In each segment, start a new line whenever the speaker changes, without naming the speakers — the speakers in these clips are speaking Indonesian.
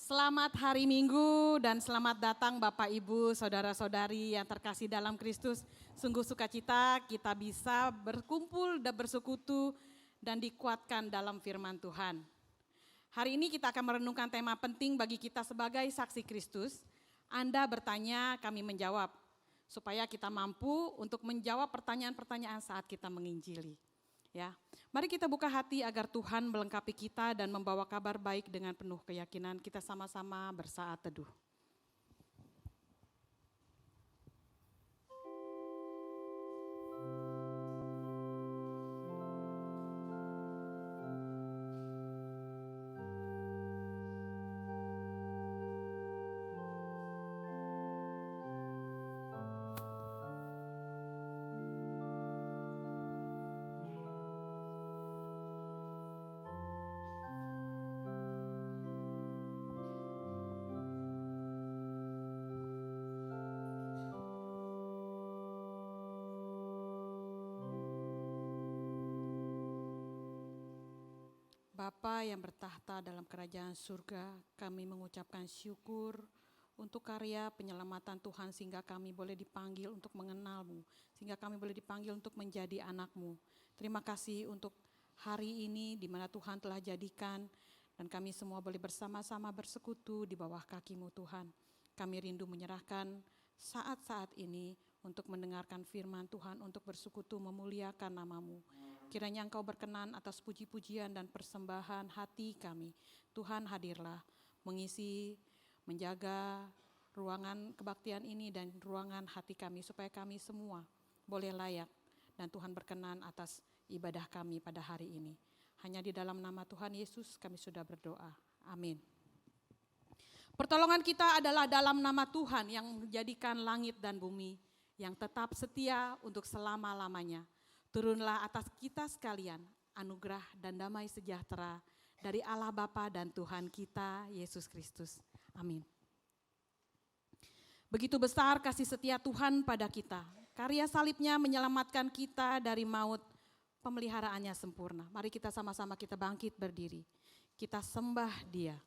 Selamat hari Minggu dan selamat datang Bapak Ibu, Saudara-saudari yang terkasih dalam Kristus. Sungguh sukacita kita bisa berkumpul dan bersekutu dan dikuatkan dalam firman Tuhan. Hari ini kita akan merenungkan tema penting bagi kita sebagai saksi Kristus. Anda bertanya, kami menjawab. Supaya kita mampu untuk menjawab pertanyaan-pertanyaan saat kita menginjili. Ya, mari kita buka hati agar Tuhan melengkapi kita dan membawa kabar baik dengan penuh keyakinan. Kita sama-sama bersaat teduh. Bapa yang bertahta dalam kerajaan surga, kami mengucapkan syukur untuk karya penyelamatan Tuhan sehingga kami boleh dipanggil untuk mengenal-Mu, sehingga kami boleh dipanggil untuk menjadi anak-Mu. Terima kasih untuk hari ini di mana Tuhan telah jadikan dan kami semua boleh bersama-sama bersekutu di bawah kaki-Mu Tuhan. Kami rindu menyerahkan saat-saat ini untuk mendengarkan firman Tuhan, untuk bersekutu memuliakan nama-Mu. Kiranya Engkau berkenan atas puji-pujian dan persembahan hati kami. Tuhan hadirlah mengisi, menjaga ruangan kebaktian ini dan ruangan hati kami supaya kami semua boleh layak dan Tuhan berkenan atas ibadah kami pada hari ini. Hanya di dalam nama Tuhan Yesus kami sudah berdoa. Amin. Pertolongan kita adalah dalam nama Tuhan yang menjadikan langit dan bumi, yang tetap setia untuk selama-lamanya. Turunlah atas kita sekalian anugerah dan damai sejahtera dari Allah Bapa dan Tuhan kita Yesus Kristus. Amin. Begitu besar kasih setia Tuhan pada kita. Karya salibnya menyelamatkan kita dari maut, pemeliharaannya sempurna. Mari kita sama-sama kita bangkit berdiri. Kita sembah Dia.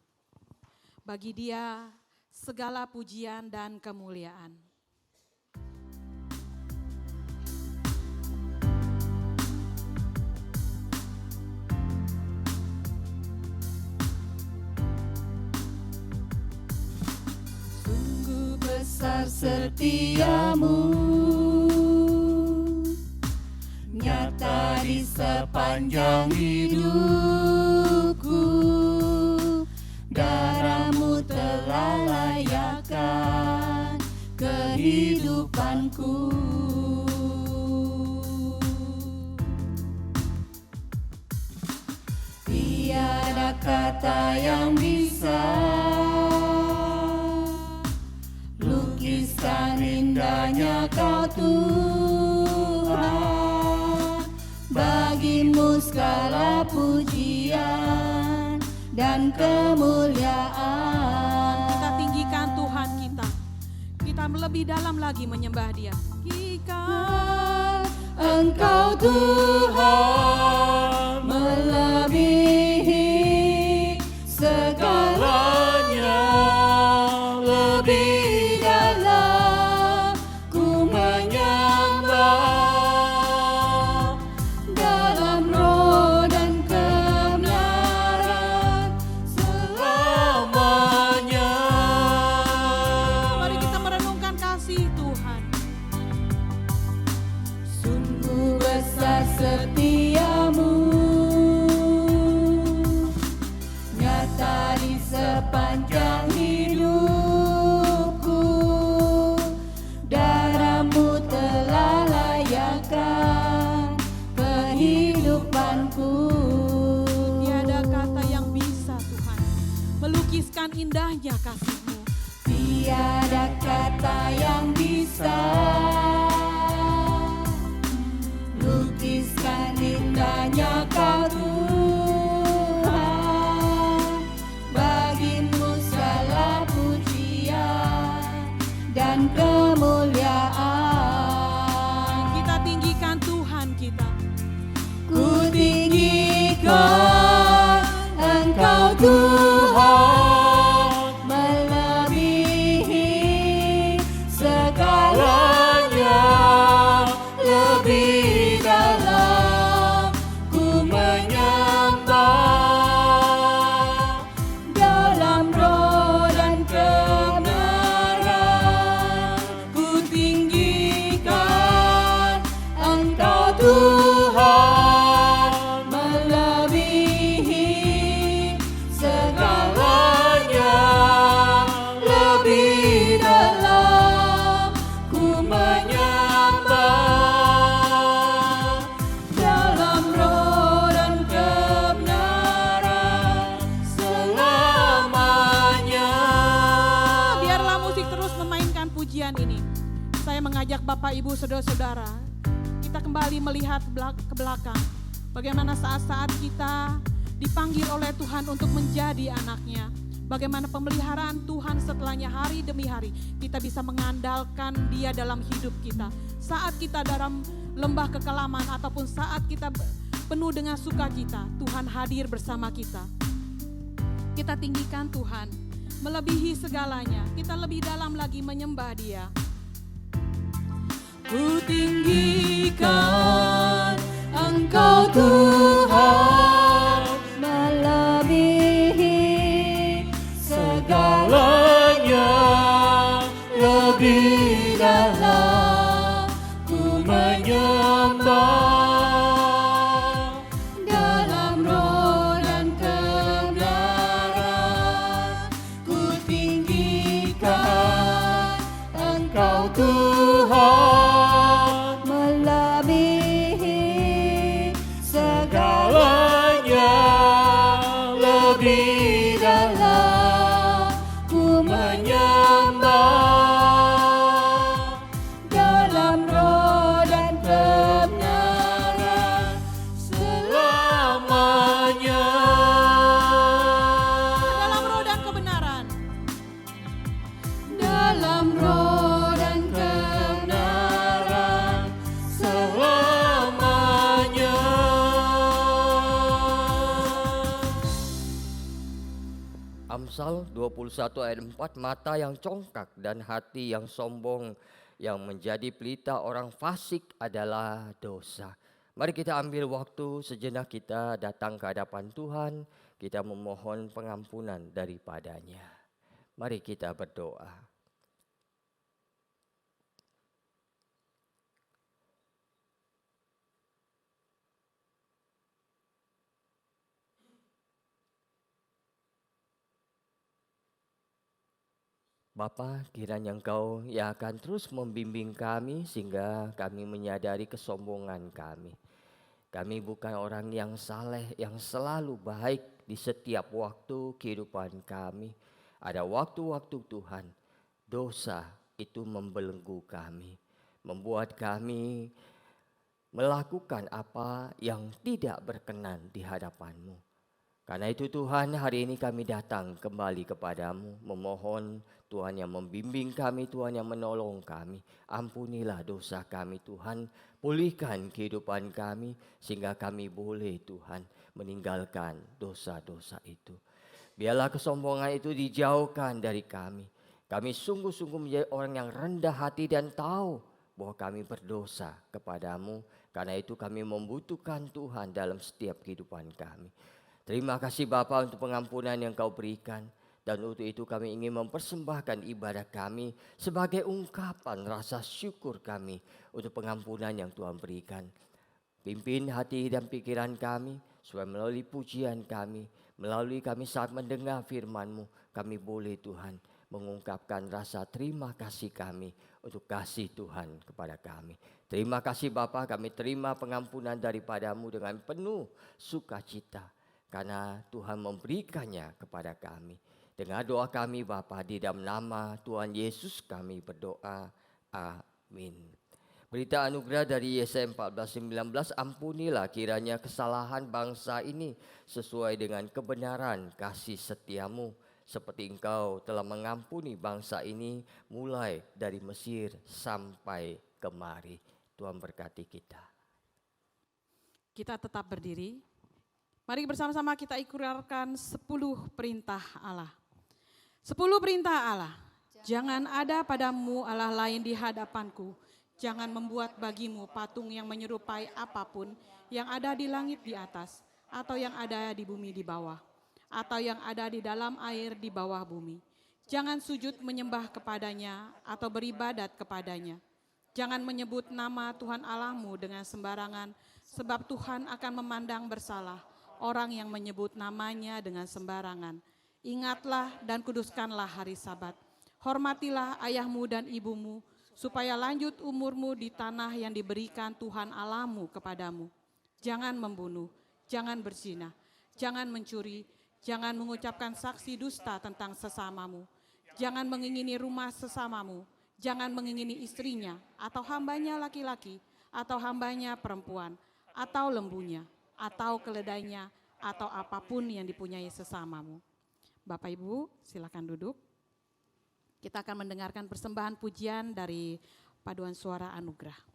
Bagi Dia segala pujian dan kemuliaan.
Besar setiamu, nyata di sepanjang hidupku. Darah-Mu telah layakkan kehidupanku. Tiada kata yang bisa lukiskan indahnya Kau Tuhan. Bagi-Mu segala pujian dan kemuliaan.
Kita tinggikan Tuhan kita. Kita lebih dalam lagi menyembah Dia. Tinggikan
Engkau Tuhan melebihi segalanya. Lebih setiamu, nyata di sepanjang hidupku. Darah-Mu telah layakkan kehidupanku.
Tiada kata yang bisa Tuhan melukiskan indahnya kasih-Mu.
Tiada kata yang bisa lukiskan indahnya Kau Tuhan. Bagi-Mu segala pujian dan kemuliaan.
Kita tinggikan Tuhan kita.
Ku tinggikan Engkau Tuhan
mengajak Bapak Ibu Saudara-saudara, kita kembali melihat ke belakang. Bagaimana saat-saat kita dipanggil oleh Tuhan untuk menjadi anaknya. Bagaimana pemeliharaan Tuhan setelahnya hari demi hari. Kita bisa mengandalkan Dia dalam hidup kita. Saat kita dalam lembah kekelaman ataupun saat kita penuh dengan sukacita, Tuhan hadir bersama kita. Kita tinggikan Tuhan, melebihi segalanya. Kita lebih dalam lagi menyembah Dia.
Ku tinggikan Engkau Tuhan, melebihi segalanya, lebih dalam ku menyembah dalam roh dan kebenaran. Ku tinggikan Engkau Tuhan, melebihi segalanya, lebih dalam ku menyembah dalam roh dan kebenaran selamanya.
Dalam roh dan kebenaran.
Dalam roh dan kebenaran selamanya.
Amsal 21 ayat 4, mata yang congkak dan hati yang sombong yang menjadi pelita orang fasik adalah dosa. Mari kita ambil waktu sejenak, kita datang ke hadapan Tuhan, kita memohon pengampunan daripadanya. Mari kita berdoa. Bapa, kiranya Engkau yang akan terus membimbing kami sehingga kami menyadari kesombongan kami. Kami bukan orang yang saleh, yang selalu baik di setiap waktu kehidupan kami. Ada waktu-waktu Tuhan, dosa itu membelenggu kami, membuat kami melakukan apa yang tidak berkenan di hadapan-Mu. Karena itu Tuhan, hari ini kami datang kembali kepadamu, memohon Tuhan yang membimbing kami, Tuhan yang menolong kami. Ampunilah dosa kami Tuhan, pulihkan kehidupan kami, sehingga kami boleh Tuhan meninggalkan dosa-dosa itu. Biarlah kesombongan itu dijauhkan dari kami. Kami sungguh-sungguh menjadi orang yang rendah hati dan tahu bahwa kami berdosa kepadamu. Karena itu kami membutuhkan Tuhan dalam setiap kehidupan kami. Terima kasih Bapa untuk pengampunan yang Kau berikan. Dan untuk itu kami ingin mempersembahkan ibadah kami sebagai ungkapan rasa syukur kami untuk pengampunan yang Tuhan berikan. Pimpin hati dan pikiran kami supaya melalui pujian kami, melalui kami saat mendengar firman-Mu, kami boleh Tuhan mengungkapkan rasa terima kasih kami untuk kasih Tuhan kepada kami. Terima kasih Bapa, kami terima pengampunan daripada-Mu dengan penuh sukacita. Karena Tuhan memberikannya kepada kami. Dengan doa kami Bapa, di dalam nama Tuhan Yesus kami berdoa. Amin. Berita anugerah dari Yesaya 14:19, ampunilah kiranya kesalahan bangsa ini sesuai dengan kebenaran kasih setiamu. Seperti Engkau telah mengampuni bangsa ini mulai dari Mesir sampai kemari. Tuhan berkati kita.
Kita tetap berdiri. Mari bersama-sama kita ikrarkan 10 perintah Allah. 10 perintah Allah. Jangan ada padamu Allah lain di hadapanku. Jangan membuat bagimu patung yang menyerupai apapun yang ada di langit di atas, atau yang ada di bumi di bawah, atau yang ada di dalam air di bawah bumi. Jangan sujud menyembah kepadanya atau beribadat kepadanya. Jangan menyebut nama Tuhan Allahmu dengan sembarangan, sebab Tuhan akan memandang bersalah orang yang menyebut namanya dengan sembarangan. Ingatlah dan kuduskanlah hari Sabat. Hormatilah ayahmu dan ibumu, supaya lanjut umurmu di tanah yang diberikan Tuhan Allahmu kepadamu. Jangan membunuh, jangan berzina, jangan mencuri, jangan mengucapkan saksi dusta tentang sesamamu. Jangan mengingini rumah sesamamu, Jangan mengingini istrinya, atau hambanya laki-laki, atau hambanya perempuan, atau lembunya, atau keledainya, atau apapun yang dipunyai sesamamu. Bapak Ibu, silakan duduk. Kita akan mendengarkan persembahan pujian dari Paduan Suara Anugerah.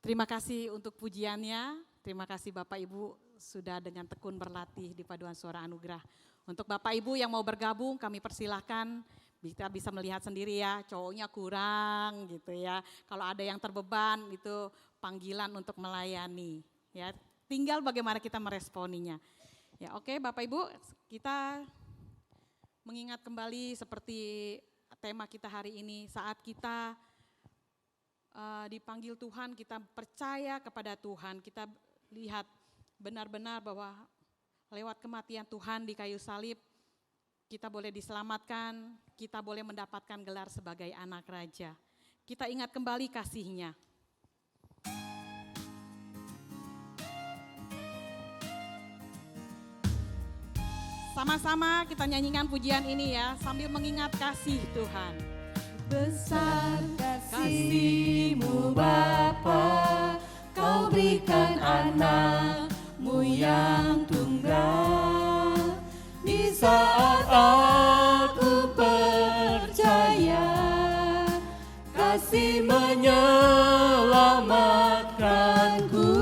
Terima kasih untuk pujiannya. Terima kasih Bapak Ibu sudah dengan tekun berlatih di Paduan Suara Anugerah. Untuk Bapak Ibu yang mau bergabung kami persilahkan, kita bisa melihat sendiri ya, cowoknya kurang gitu ya. Kalau ada yang terbeban itu panggilan untuk melayani ya. Tinggal bagaimana kita meresponinya. Ya oke Bapak Ibu, kita mengingat kembali seperti tema kita hari ini, saat kita dipanggil Tuhan, kita percaya kepada Tuhan, kita lihat benar-benar bahwa lewat kematian Tuhan di kayu salib, kita boleh diselamatkan, kita boleh mendapatkan gelar sebagai anak raja. Kita ingat kembali kasih-Nya. Sama-sama kita nyanyikan pujian ini ya, sambil mengingat kasih Tuhan.
Besar kasih-Mu Bapa, Kau berikan anak-Mu yang tunggal. Di saat aku percaya, kasih menyelamatkanku,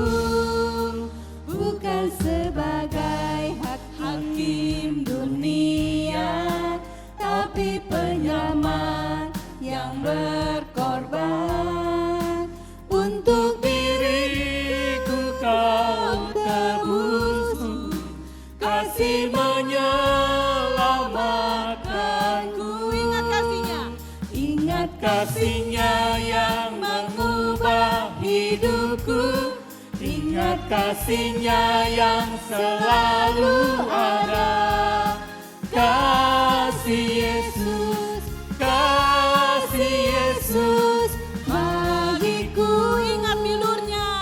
bukan sebagai hakim dunia, tapi penyelamat yang berkorban. Untuk diriku Kau tebus, kasih menyelamatkanku.
Ingat kasih-Nya,
Ingat kasih-Nya yang mengubah hidupku, ingat kasih-Nya yang selalu ada. Kasih Yesus, kasih Yesus bagiku.
ingat bilurnya.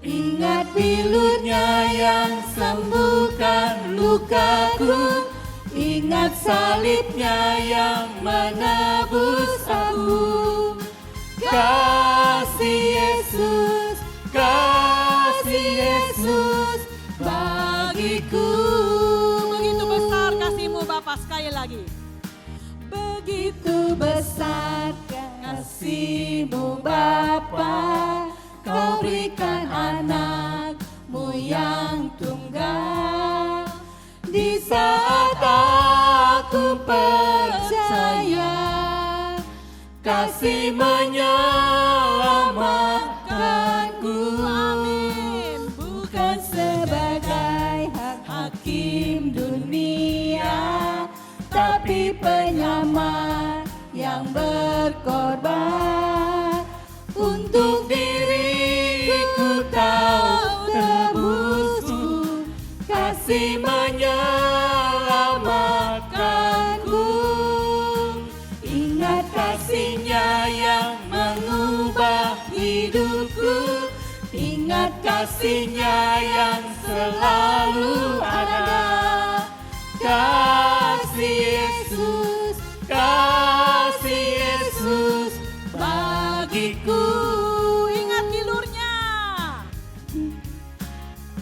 Ingat bilurnya yang sembuhkan lukaku, ingat salibnya yang menebus aku. Kasih Yesus, kasih Yesus bagiku.
Begitu besar kasih-Mu Bapa, sekali lagi.
Begitu besar kasih-Mu Bapa, Kau berikan anak-Mu yang tunggal. Di saat aku percaya, kasih menyelamatkanku.
Amin.
Bukan sebagai hakim dunia, tapi penyelamat yang berkorban. Untuk diriku Kau tebusku, kasih menyelamatkanku. Ingat kasih-Nya yang mengubah hidupku, ingat kasih-Nya yang selalu ada. Kasih Yesus, kasih Yesus bagiku.
Ingat bilurnya.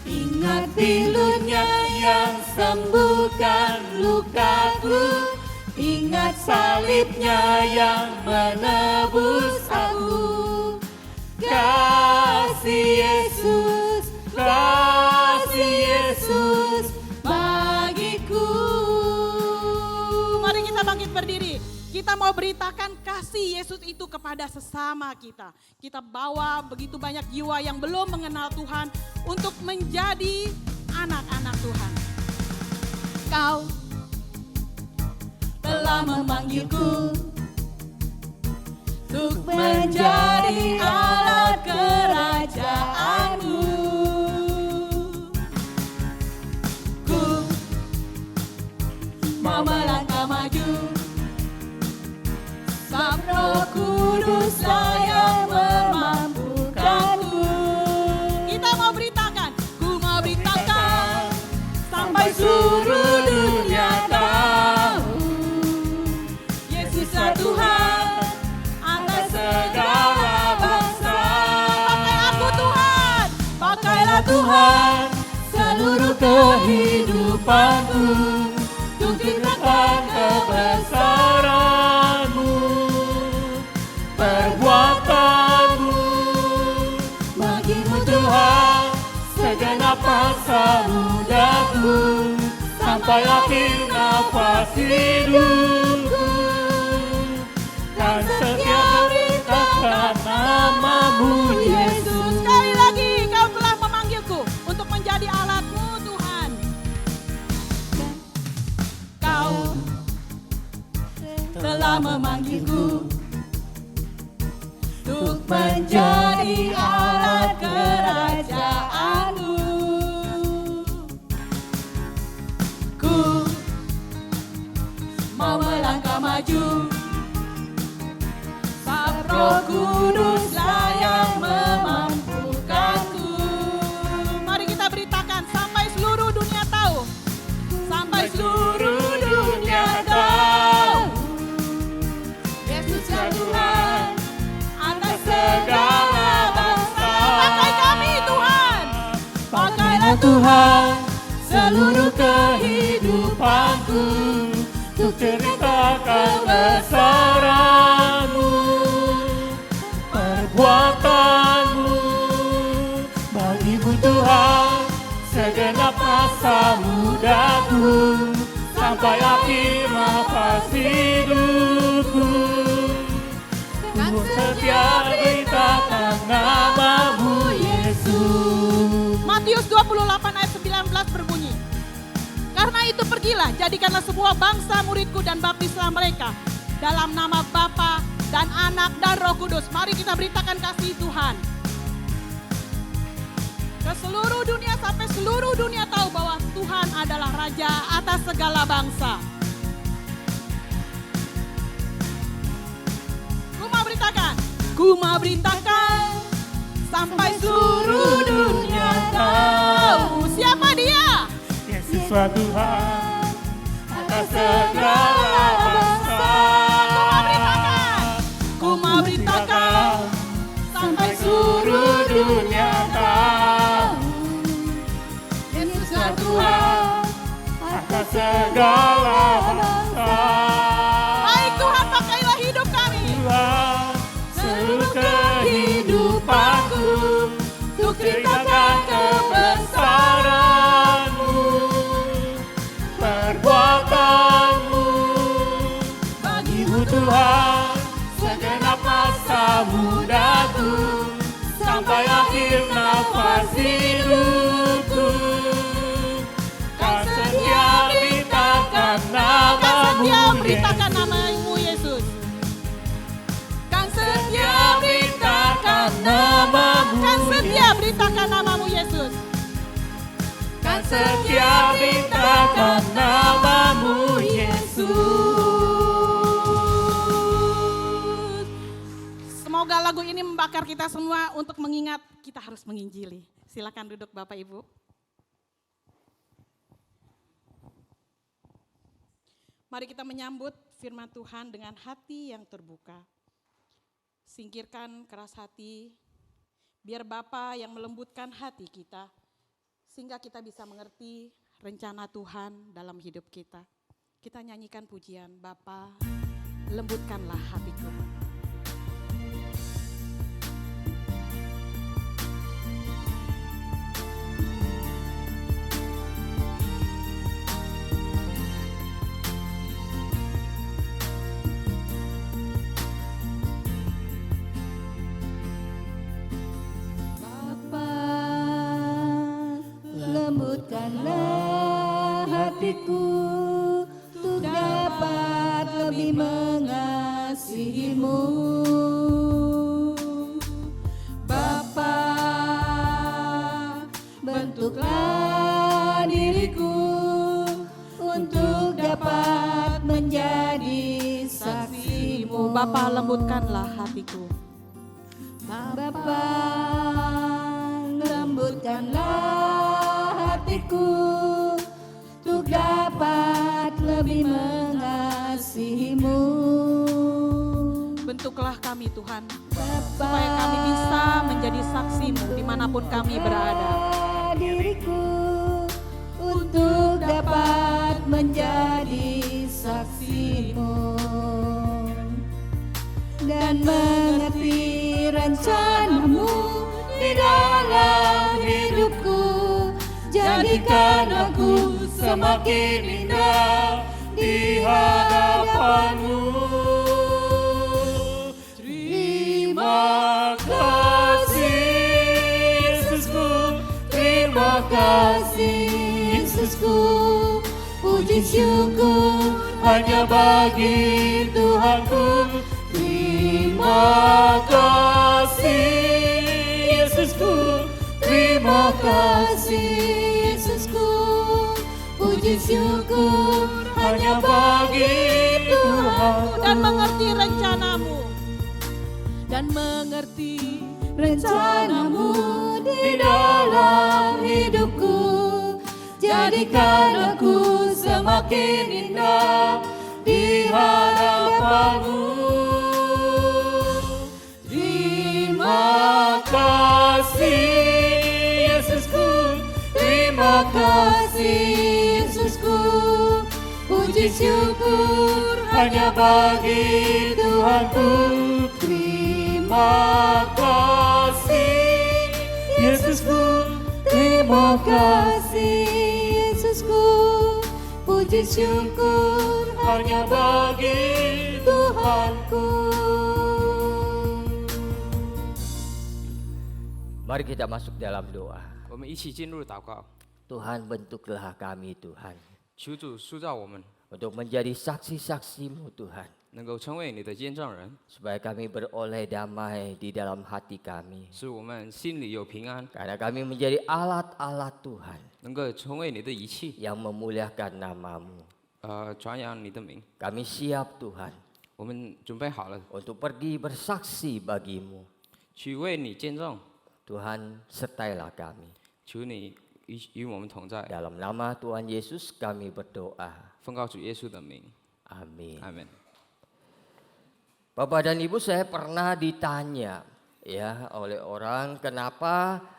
Ingat bilurnya yang sembuhkan lukaku, ingat salibnya yang menebus aku. Kasih Yesus, kasih Yesus bagiku.
Mari kita bangkit berdiri. Kita mau beritakan kasih Yesus itu kepada sesama kita. Kita bawa begitu banyak jiwa yang belum mengenal Tuhan untuk menjadi anak-anak Tuhan.
Kau telah memanggilku untuk menjadi alat kerajaan-Mu. Ku mau melangkah maju, sebab Roh Kudus-Lah yang memampukanku.
Kita mau beritakan, ku mau beritakan sampai
Seluruh dunia tahu, Yesuslah Tuhan atas segala bangsa.
pakai aku Tuhan.
Pakailah Tuhan seluruh kehidupanku, untuk ceritakan kebesaran-Mu. Perbuatan segenap masa mudaku sampai akhir nafas hidupku, dan setia beritakan namamu Yesus.
Sekali lagi kau telah memanggilku untuk menjadi alatmu Tuhan.
Kau telah memanggilku untuk menjadi alat kerajaanmu. Ku mau melangkah maju, sebab Roh Kuduslah yang memampukanku.
Mari kita beritakan sampai seluruh dunia tahu. Sampai
Seluruh dunia tahu Yesuslah Tuhan atas segala bangsa.
pakai kami Tuhan.
Pakailah Tuhan seluruh kehidupanku untuk cerita kebesaran-Mu, perbuatan-Mu bagimu Tuhan segenap masa mudaku sampai akhir nafas hidupku. Ku setia beritakan namamu Yesus.
Matius 28 ayat 19 berbunyi, karena itu pergilah, jadikanlah semua bangsa muridku dan baptislah mereka dalam nama Bapa dan Anak dan Roh Kudus. Mari kita beritakan kasih Tuhan ke seluruh dunia sampai seluruh dunia tahu bahwa Tuhan adalah Raja atas segala bangsa. Ku mau beritakan sampai seluruh dunia tahu siapa Dia.
Yesuslah Tuhan atas segala bangsa.
Ku mau beritakan
sampai seluruh dunia tahu Yesuslah Tuhan atas segala bangsa.
Baik Tuhan, pakailah hidup kami.
Seluruh kehidupanku untuk ceritakan kebesaran-Mu, perbuatan-Mu bagimu Tuhan segenap masa mudaku sampai akhir nafas hidupku. Kan setia beritakan namamu Yesus.
Kan setia beritakan
namamu
Kan setia beritakan namamu Yesus.
Kan setia beritakan namamu Yesus.
Semoga lagu ini membakar kita semua untuk mengingat kita harus menginjili. Silakan duduk Bapak Ibu. Mari kita menyambut firman Tuhan dengan hati yang terbuka. Singkirkan keras hati, biar Bapa yang melembutkan hati kita, sehingga kita bisa mengerti rencana Tuhan dalam hidup kita. Kita nyanyikan pujian, Bapa, lembutkanlah hatiku.
Lembutkanlah hatiku untuk dapat lebih mengasihi-Mu. Bapa, bentuklah diriku untuk dapat menjadi saksi-Mu.
Bapa, lembutkanlah hatiku.
Bapa, lembutkanlah hatiku untuk dapat lebih mengasihi-Mu.
Bentuklah kami Tuhan,
Bapa,
supaya kami bisa menjadi saksi-Mu dimanapun kami berada.
Diriku untuk dapat menjadi saksi-Mu dan mengerti rencana-Mu di dalam hidupku. jadikan aku semakin indah di hadapanmu. Terima kasih Yesusku, terima kasih Yesusku. Puji syukur hanya bagi Tuhanku. Terima kasih Yesusku, terima kasih Yesusku. Puji syukur hanya bagi Tuhanku.
Dan mengerti rencanamu.
Dan mengerti rencanamu di dalam hidupku. Jadikan aku semakin indah di hadapanmu. Terima kasih Yesusku, terima kasih Yesusku. Puji syukur hanya bagi Tuhanku. Terima kasih Yesusku, terima kasih Yesusku. Puji syukur hanya bagi Tuhanku.
Mari kita masuk dalam doa.
我们一起进入祷告，
Tuhan, bentuklah kami Tuhan
求主塑造我们，
untuk menjadi saksi-saksi-Mu Tuhan,
能够成为你的见证人，
supaya kami beroleh damai di dalam hati kami,
使我们心里有平安，
karena kami menjadi alat-alat Tuhan
能够成为你的仪器，
yang memuliakan nama-Mu.
传扬你的名。
Kami siap Tuhan
我们准备好了，
untuk pergi bersaksi bagi-Mu.
去为你见证。
Tuhan, sertailah kami.
求你与我们同在，
Dalam nama Tuhan Yesus kami berdoa.
奉告主耶稣的名，
Amin.
阿门。
Bapak dan Ibu, saya pernah ditanya ya oleh orang,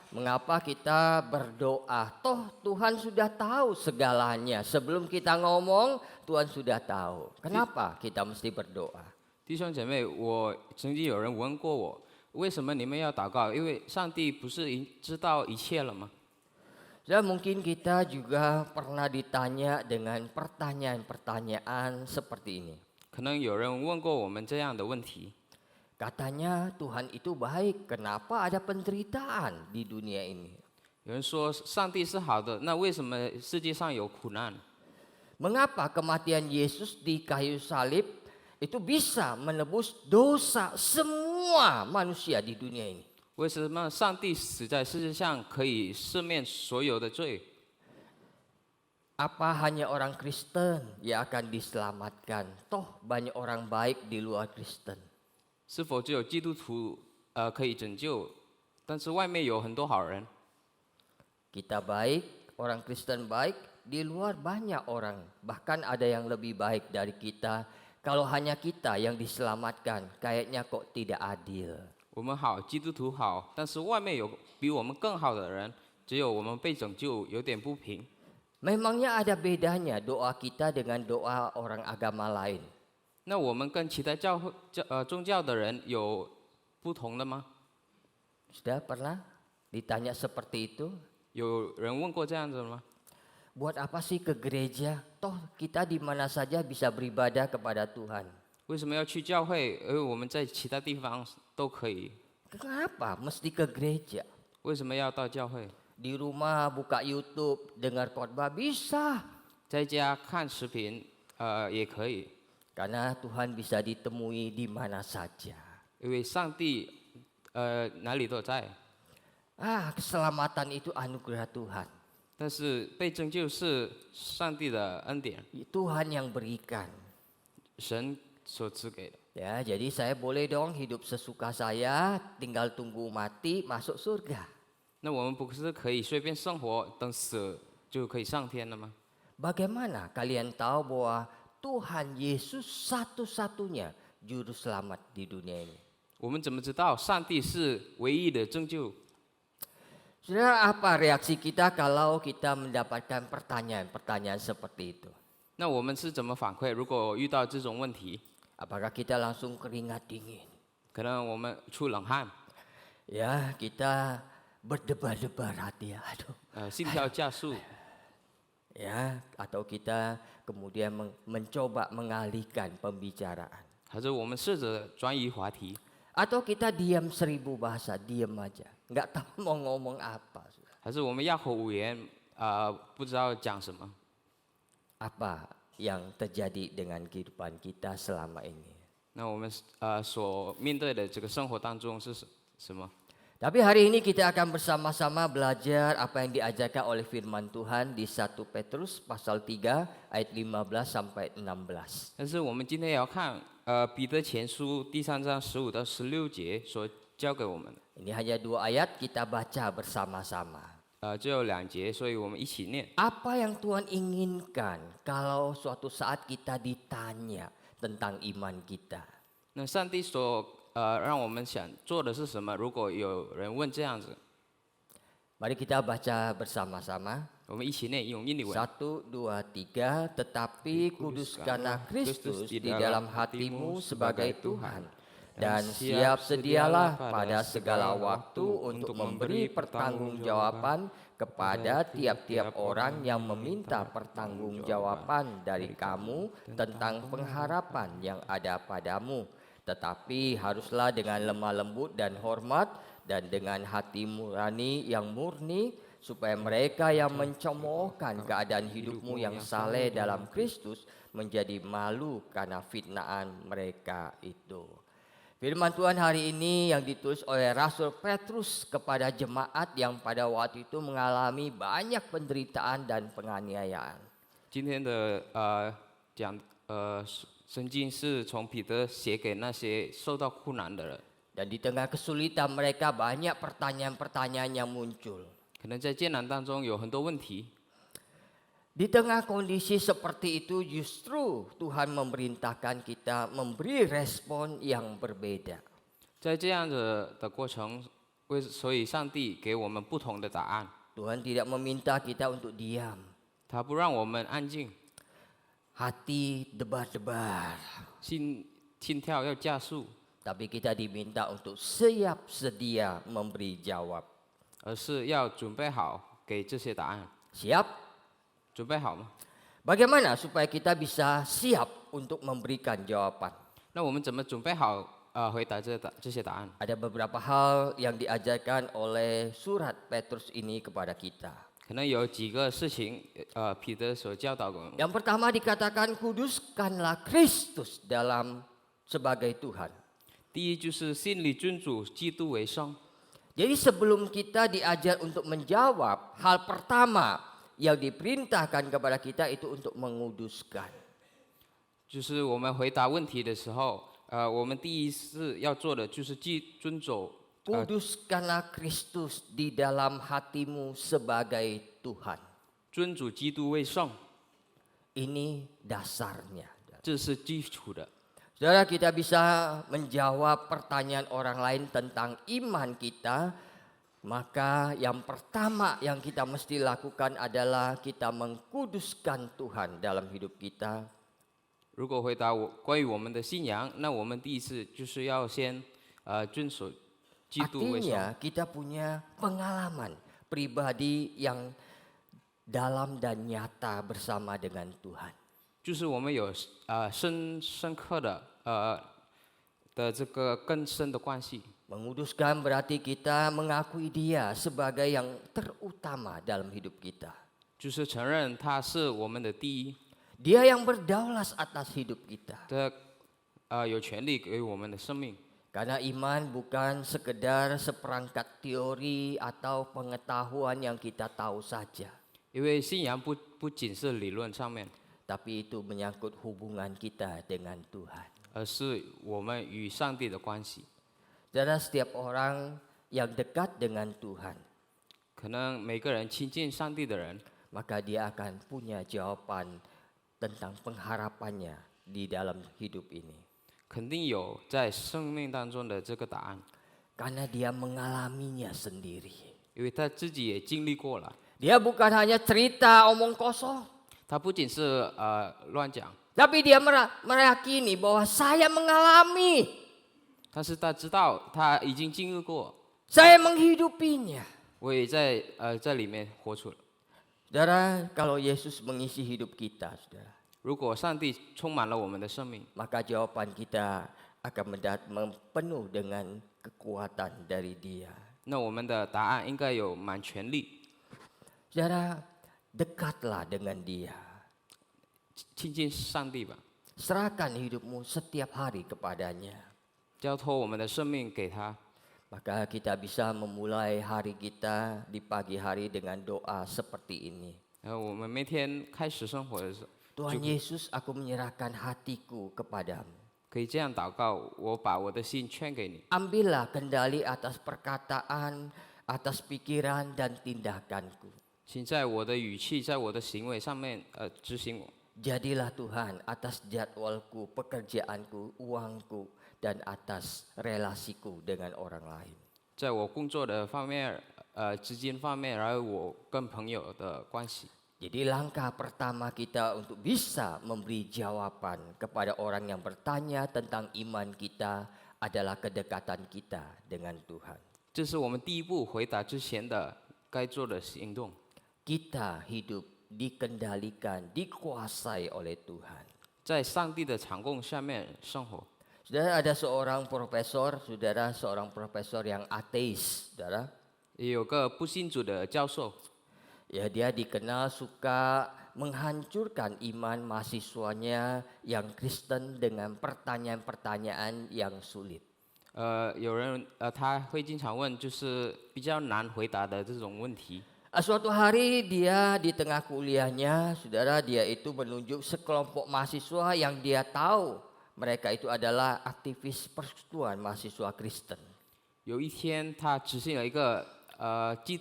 mengapa kita berdoa? Toh Tuhan sudah tahu segalanya. Sebelum kita ngomong, Tuhan sudah tahu. Kenapa kita mesti berdoa?
弟兄姐妹，我曾经有人问过我，为什么你们要祷告？因为上帝不是知道一切了吗？
Mungkin kita juga pernah ditanya dengan pertanyaan-pertanyaan seperti ini.
可能有人问过我们这样的问题。
Katanya Tuhan itu baik, kenapa ada penderitaan di dunia ini?
有人说上帝是好的，那为什么世界上有苦难？
Mengapa kematian Yesus di kayu salib itu bisa menebus dosa semua manusia di dunia ini?
为什么上帝死在世界上可以赦免所有的罪？
Apa hanya orang Kristen yang akan diselamatkan? Toh banyak orang baik di luar Kristen.
是否只有基督徒可以拯救？但是外面有很多好人。
Kita baik, orang Kristen baik, di luar banyak orang. Bahkan ada yang lebih baik dari kita. Kalau hanya kita yang diselamatkan, kayaknya kok tidak adil.
我们好，基督徒好，但是外面有比我们更好的人，只有我们被拯救，有点不平。
Memangnya ada bedanya doa kita dengan doa orang agama lain?
那我们跟其他宗教的人有不同的吗？
Sudah pernah ditanya seperti itu?
有人问过这样子吗？
Buat apa sih ke gereja? Toh kita di mana saja bisa beribadah kepada Tuhan.
为什么要去教会？而我们在其他地方都可以，
Kenapa mesti ke gereja?
为什么要到教会？
Di rumah buka YouTube, dengar khotbah bisa.
在家看视频，也可以，
Karena Tuhan bisa ditemui di mana saja.
因为上帝哪里都在。
Keselamatan itu anugerah Tuhan.
但是被拯救是上帝的恩典，
Tuhan yang berikan.
神所赐给的。
Ya, jadi saya boleh dong hidup sesuka saya, tinggal tunggu mati, masuk surga.
那我们不是可以随便生活，等死就可以上天了吗？
Bagaimana kalian tahu bahwa Tuhan Yesus satu-satunya juru selamat di dunia ini?
我们怎么知道上帝是唯一的拯救？
Saudara, apa reaksi kita kalau kita mendapatkan pertanyaan-pertanyaan seperti itu?
那我们是怎么反馈？如果遇到这种问题，
Apakah kita langsung keringat dingin?
可能我们出冷汗，
Ya, kita berdebar-debar hati. Aduh.
心跳加速，
Ya, atau kita kemudian mencoba mengalihkan pembicaraan.
还是我们试着转移话题，
Atau kita diam 1000 bahasa, diam aja. Nggak tahu mau ngomong apa.
还是我们哑口无言，不知道讲什么。
Apa yang terjadi dengan kehidupan kita selama ini.
那我们所面对的这个生活当中是什么？
Tapi hari ini kita akan bersama-sama belajar apa yang diajarkan oleh firman Tuhan di 1 Petrus pasal 3 ayat 15 sampai 16.
但是我们今天也要看彼得前书第3章15到16节所教给我们的，
Ini hanya 2 ayat kita baca bersama-sama.
只有2节，所以我们一起念。
Apa yang Tuhan inginkan kalau suatu saat kita ditanya tentang iman kita?
那上帝所让我们想做的是什么？如果有人问这样子，
Mari kita baca bersama-sama.
我们一起念，用印尼文。
1, 2, 3. Tetapi kuduskanlah Kristus di dalam hatimu sebagai Tuhan. Dan siap sedialah pada segala waktu untuk memberi pertanggungjawaban kepada tiap-tiap orang yang meminta pertanggungjawaban dari kamu tentang pengharapan yang ada padamu. Tetapi haruslah dengan lemah lembut dan hormat dan dengan hati nurani yang murni, supaya mereka yang mencemoohkan keadaan hidupmu yang saleh dalam Kristus menjadi malu karena fitnaan mereka itu. Firman Tuhan hari ini yang ditulis oleh Rasul Petrus kepada jemaat yang pada waktu itu mengalami banyak penderitaan dan penganiayaan.
今天的圣经是从彼得写给那些受到苦难的人。
Dan di tengah kesulitan mereka banyak pertanyaan-pertanyaan yang muncul.
可能在艰难当中有很多问题，
Di tengah kondisi seperti itu justru Tuhan memerintahkan kita memberi respon yang berbeda.
在这样的过程，所以上帝给我们不同的答案，
Tuhan tidak meminta kita untuk diam.
他不让我们安静，
Hati debar-debar.
心跳要加速，
Tapi kita diminta untuk siap sedia memberi jawab.
而是要准备好给这些答案。
Siap?
准备好吗？
Bagaimana supaya kita bisa siap untuk memberikan jawaban?
那我们怎么准备好回答这些答案？
Ada beberapa hal yang diajarkan oleh surat Petrus ini kepada kita.
可能有几个事情，彼得所教导给我们。
Yang pertama dikatakan kuduskanlah Kristus dalam sebagai Tuhan.
第一就是心里尊主基督为圣。
Jadi sebelum kita diajar untuk menjawab, hal pertama yang diperintahkan kepada kita itu untuk menguduskan.
就是我们回答问题的时候，我们第一次要做的就是遵守
Kuduskanlah Kristus di dalam hatimu sebagai Tuhan.
尊主基督为圣，
Ini dasarnya.
这是基础的。
Saudara, kita bisa menjawab pertanyaan orang lain tentang iman kita, maka yang pertama yang kita mesti lakukan adalah kita mengkuduskan Tuhan dalam hidup kita.
如果回答关于我们的信仰，那我们第一次就是要先遵守基督为圣。
Artinya kita punya pengalaman pribadi yang dalam dan nyata bersama dengan Tuhan.
就是我们有深刻的这个更深的关系。
Menguduskan berarti kita mengakui Dia sebagai yang terutama dalam hidup kita.
就是承认他是我们的第一，
Dia yang berdaulat atas hidup kita.
有权利给我们的生命。
Karena iman bukan sekedar seperangkat teori atau pengetahuan yang kita tahu saja.
因为信仰不仅是理论上面，
Tapi itu menyangkut hubungan kita dengan Tuhan.
而是我们与上帝的关系。
Saudara, setiap orang yang dekat dengan Tuhan,
可能每个人亲近上帝的人，
maka dia akan punya jawaban tentang pengharapannya di dalam hidup ini.
肯定有在生命当中的这个答案，
Karena dia mengalaminya sendiri.
因为他自己也经历过了。
Dia bukan hanya cerita omong kosong,
他不仅是乱讲，
tapi dia meyakini bahwa saya mengalami,
但是他知道他已经经历过，
saya menghidupinya.
我也在里面活出来。
Saudara, kalau Yesus mengisi hidup kita, saudara,
如果上帝充满了我们的生命，
maka jawaban kita akan penuh dengan kekuatan dari Dia.
那我们的答案应该有满全力。
Saudara, dekatlah dengan Dia.
亲近上帝吧，
Serahkan hidupmu setiap hari kepadanya.
交托我们的生命给他，
Maka kita bisa memulai hari kita di pagi hari dengan doa seperti ini.
然后我们每天开始生活的时候，
Tuhan Yesus, aku menyerahkan hatiku kepadamu.
可以这样祷告：我把我的心圈给你，
Ambillah kendali atas perkataan, atas pikiran dan tindakanku.
请在我的语气，在我的行为上面执行我。
Jadilah Tuhan atas jadwalku, pekerjaanku, uangku, dan atas relasiku dengan orang lain.
在我工作的方面，资金方面，然后我跟朋友的关系。
Jadi langkah pertama kita untuk bisa memberi jawaban kepada orang yang bertanya tentang iman kita adalah kedekatan kita dengan Tuhan.
这是我们第一步回答之前的该做的行动。
Kita hidup dikendalikan, dikuasai oleh Tuhan.
在上帝的场控下面生活。
Saudara, ada seorang profesor yang ateis, saudara.
也有个不信主的教授，
Ya, dia dikenal suka menghancurkan iman mahasiswanya yang Kristen dengan pertanyaan-pertanyaan yang sulit.
有人他会经常问，就是比较难回答的这种问题。
Suatu hari dia di tengah kuliahnya, saudara, dia itu menunjuk sekelompok mahasiswa yang dia tahu mereka itu adalah aktivis persekutuan mahasiswa Kristen.
有一天，他指信了一个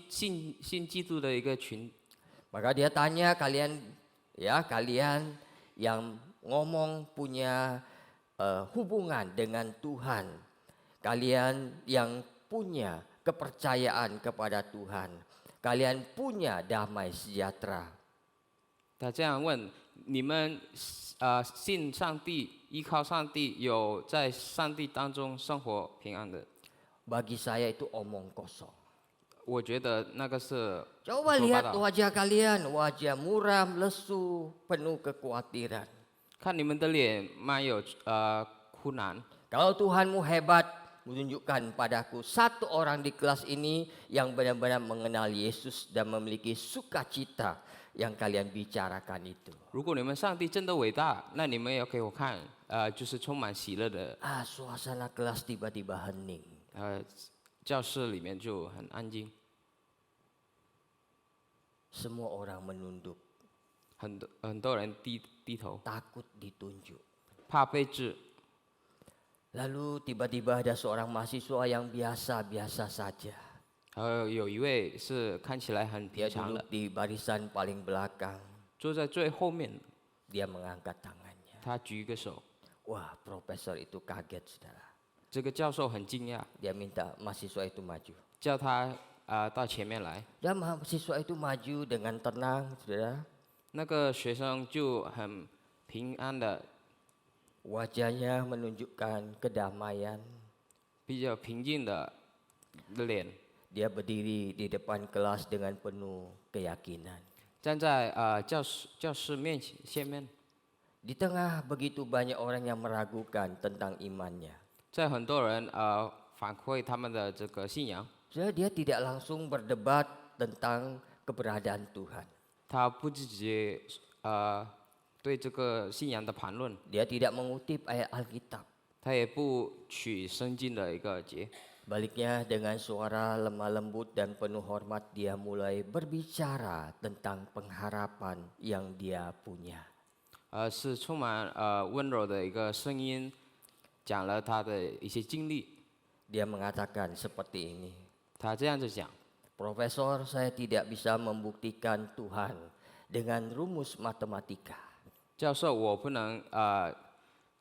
信基督的一个群，
Maka dia tanya, kalian yang ngomong punya hubungan dengan Tuhan, kalian yang punya kepercayaan kepada Tuhan, kalian punya damai sejahtera.
他这样问：你们信上帝，依靠上帝，有在上帝当中生活平安的？
Bagi saya itu omong kosong.
我觉得那个是
Coba
说八
lihat
道。
wajah kalian, wajah muram, lesu, penuh kekhawatiran.
看你们的脸，蛮有苦难。
Kalau Tuhanmu hebat, menunjukkan padaku satu orang di kelas ini yang benar-benar mengenal Yesus dan memiliki sukacita yang kalian bicarakan itu.
如果你们上帝真的伟大，那你们也要给我看，就是充满喜乐的。
Suasana kelas tiba-tiba hening.
教室里面就很安静，
Semua orang menunduk,
很多人低头，
takut ditunjuk.
怕被治。
Lalu tiba-tiba ada seorang mahasiswa yang biasa-biasa saja.
然后有一位是看起来很平
Dia
常的
duduk，di barisan paling belakang.
坐在最后面，
Dia mengangkat tangannya.
他举一个手。
Wah, profesor itu kaget, saudara.
这个教授很惊讶，
Dia minta mahasiswa itu maju.
叫他到前面来。
Dan mahasiswa itu maju dengan tenang, saudara.
那个学生就很平安的，
Wajahnya menunjukkan kedamaian.
比较平静的脸，
Dia berdiri di depan kelas dengan penuh keyakinan.
站在教室前面，
Di tengah begitu banyak orang yang meragukan tentang imannya.
在很多人反馈他们的这个信仰，
Saudara, dia tidak langsung berdebat tentang keberadaan Tuhan.
他不直接对这个信仰的盘论，
Dia tidak mengutip ayat Alkitab.
他也不取圣经的一个节，
Baliknya dengan suara lemah lembut dan penuh hormat dia mulai berbicara tentang pengharapan yang dia punya.
是充满温柔的一个声音，讲了他的一些经历。
Dia mengatakan seperti ini.
他这样子讲，
Profesor, saya tidak bisa membuktikan Tuhan dengan rumus matematika.
教授，我不能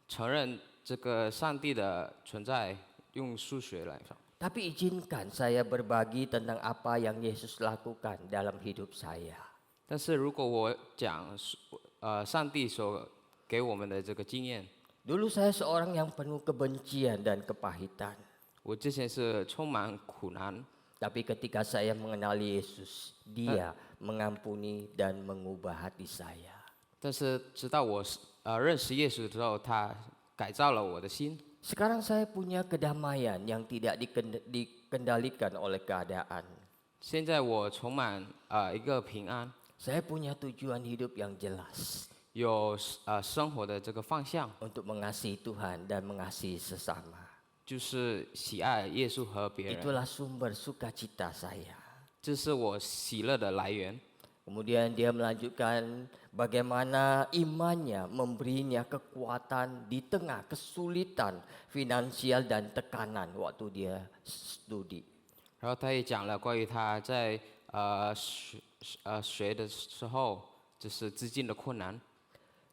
承认这个上帝的存在，用数学来说。
Tapi izinkan saya berbagi tentang apa yang Yesus lakukan dalam hidup saya.
但是如果我讲上帝所给我们的这个经验，
Dulu saya seorang yang penuh kebencian dan kepahitan.
我之前是充满苦难，
Tapi ketika saya mengenal Yesus, Dia mengampuni dan mengubah hati saya.
但是直到我认识耶稣之后，他改造了我的心。
Sekarang saya punya kedamaian yang tidak dikendalikan oleh keadaan.
现在我充满一个平安，
Saya punya tujuan hidup yang jelas
有生活的这个方向，
untuk mengasihi Tuhan dan mengasihi sesama.
就是喜爱耶稣和别人，
Itulah sumber sukacita saya.
这是我喜乐的来源。
Kemudian dia melanjutkan bagaimana imannya memberinya kekuatan di tengah kesulitan finansial dan tekanan waktu dia studi.
然后他也讲了关于他在学的时候，就是资金的困难。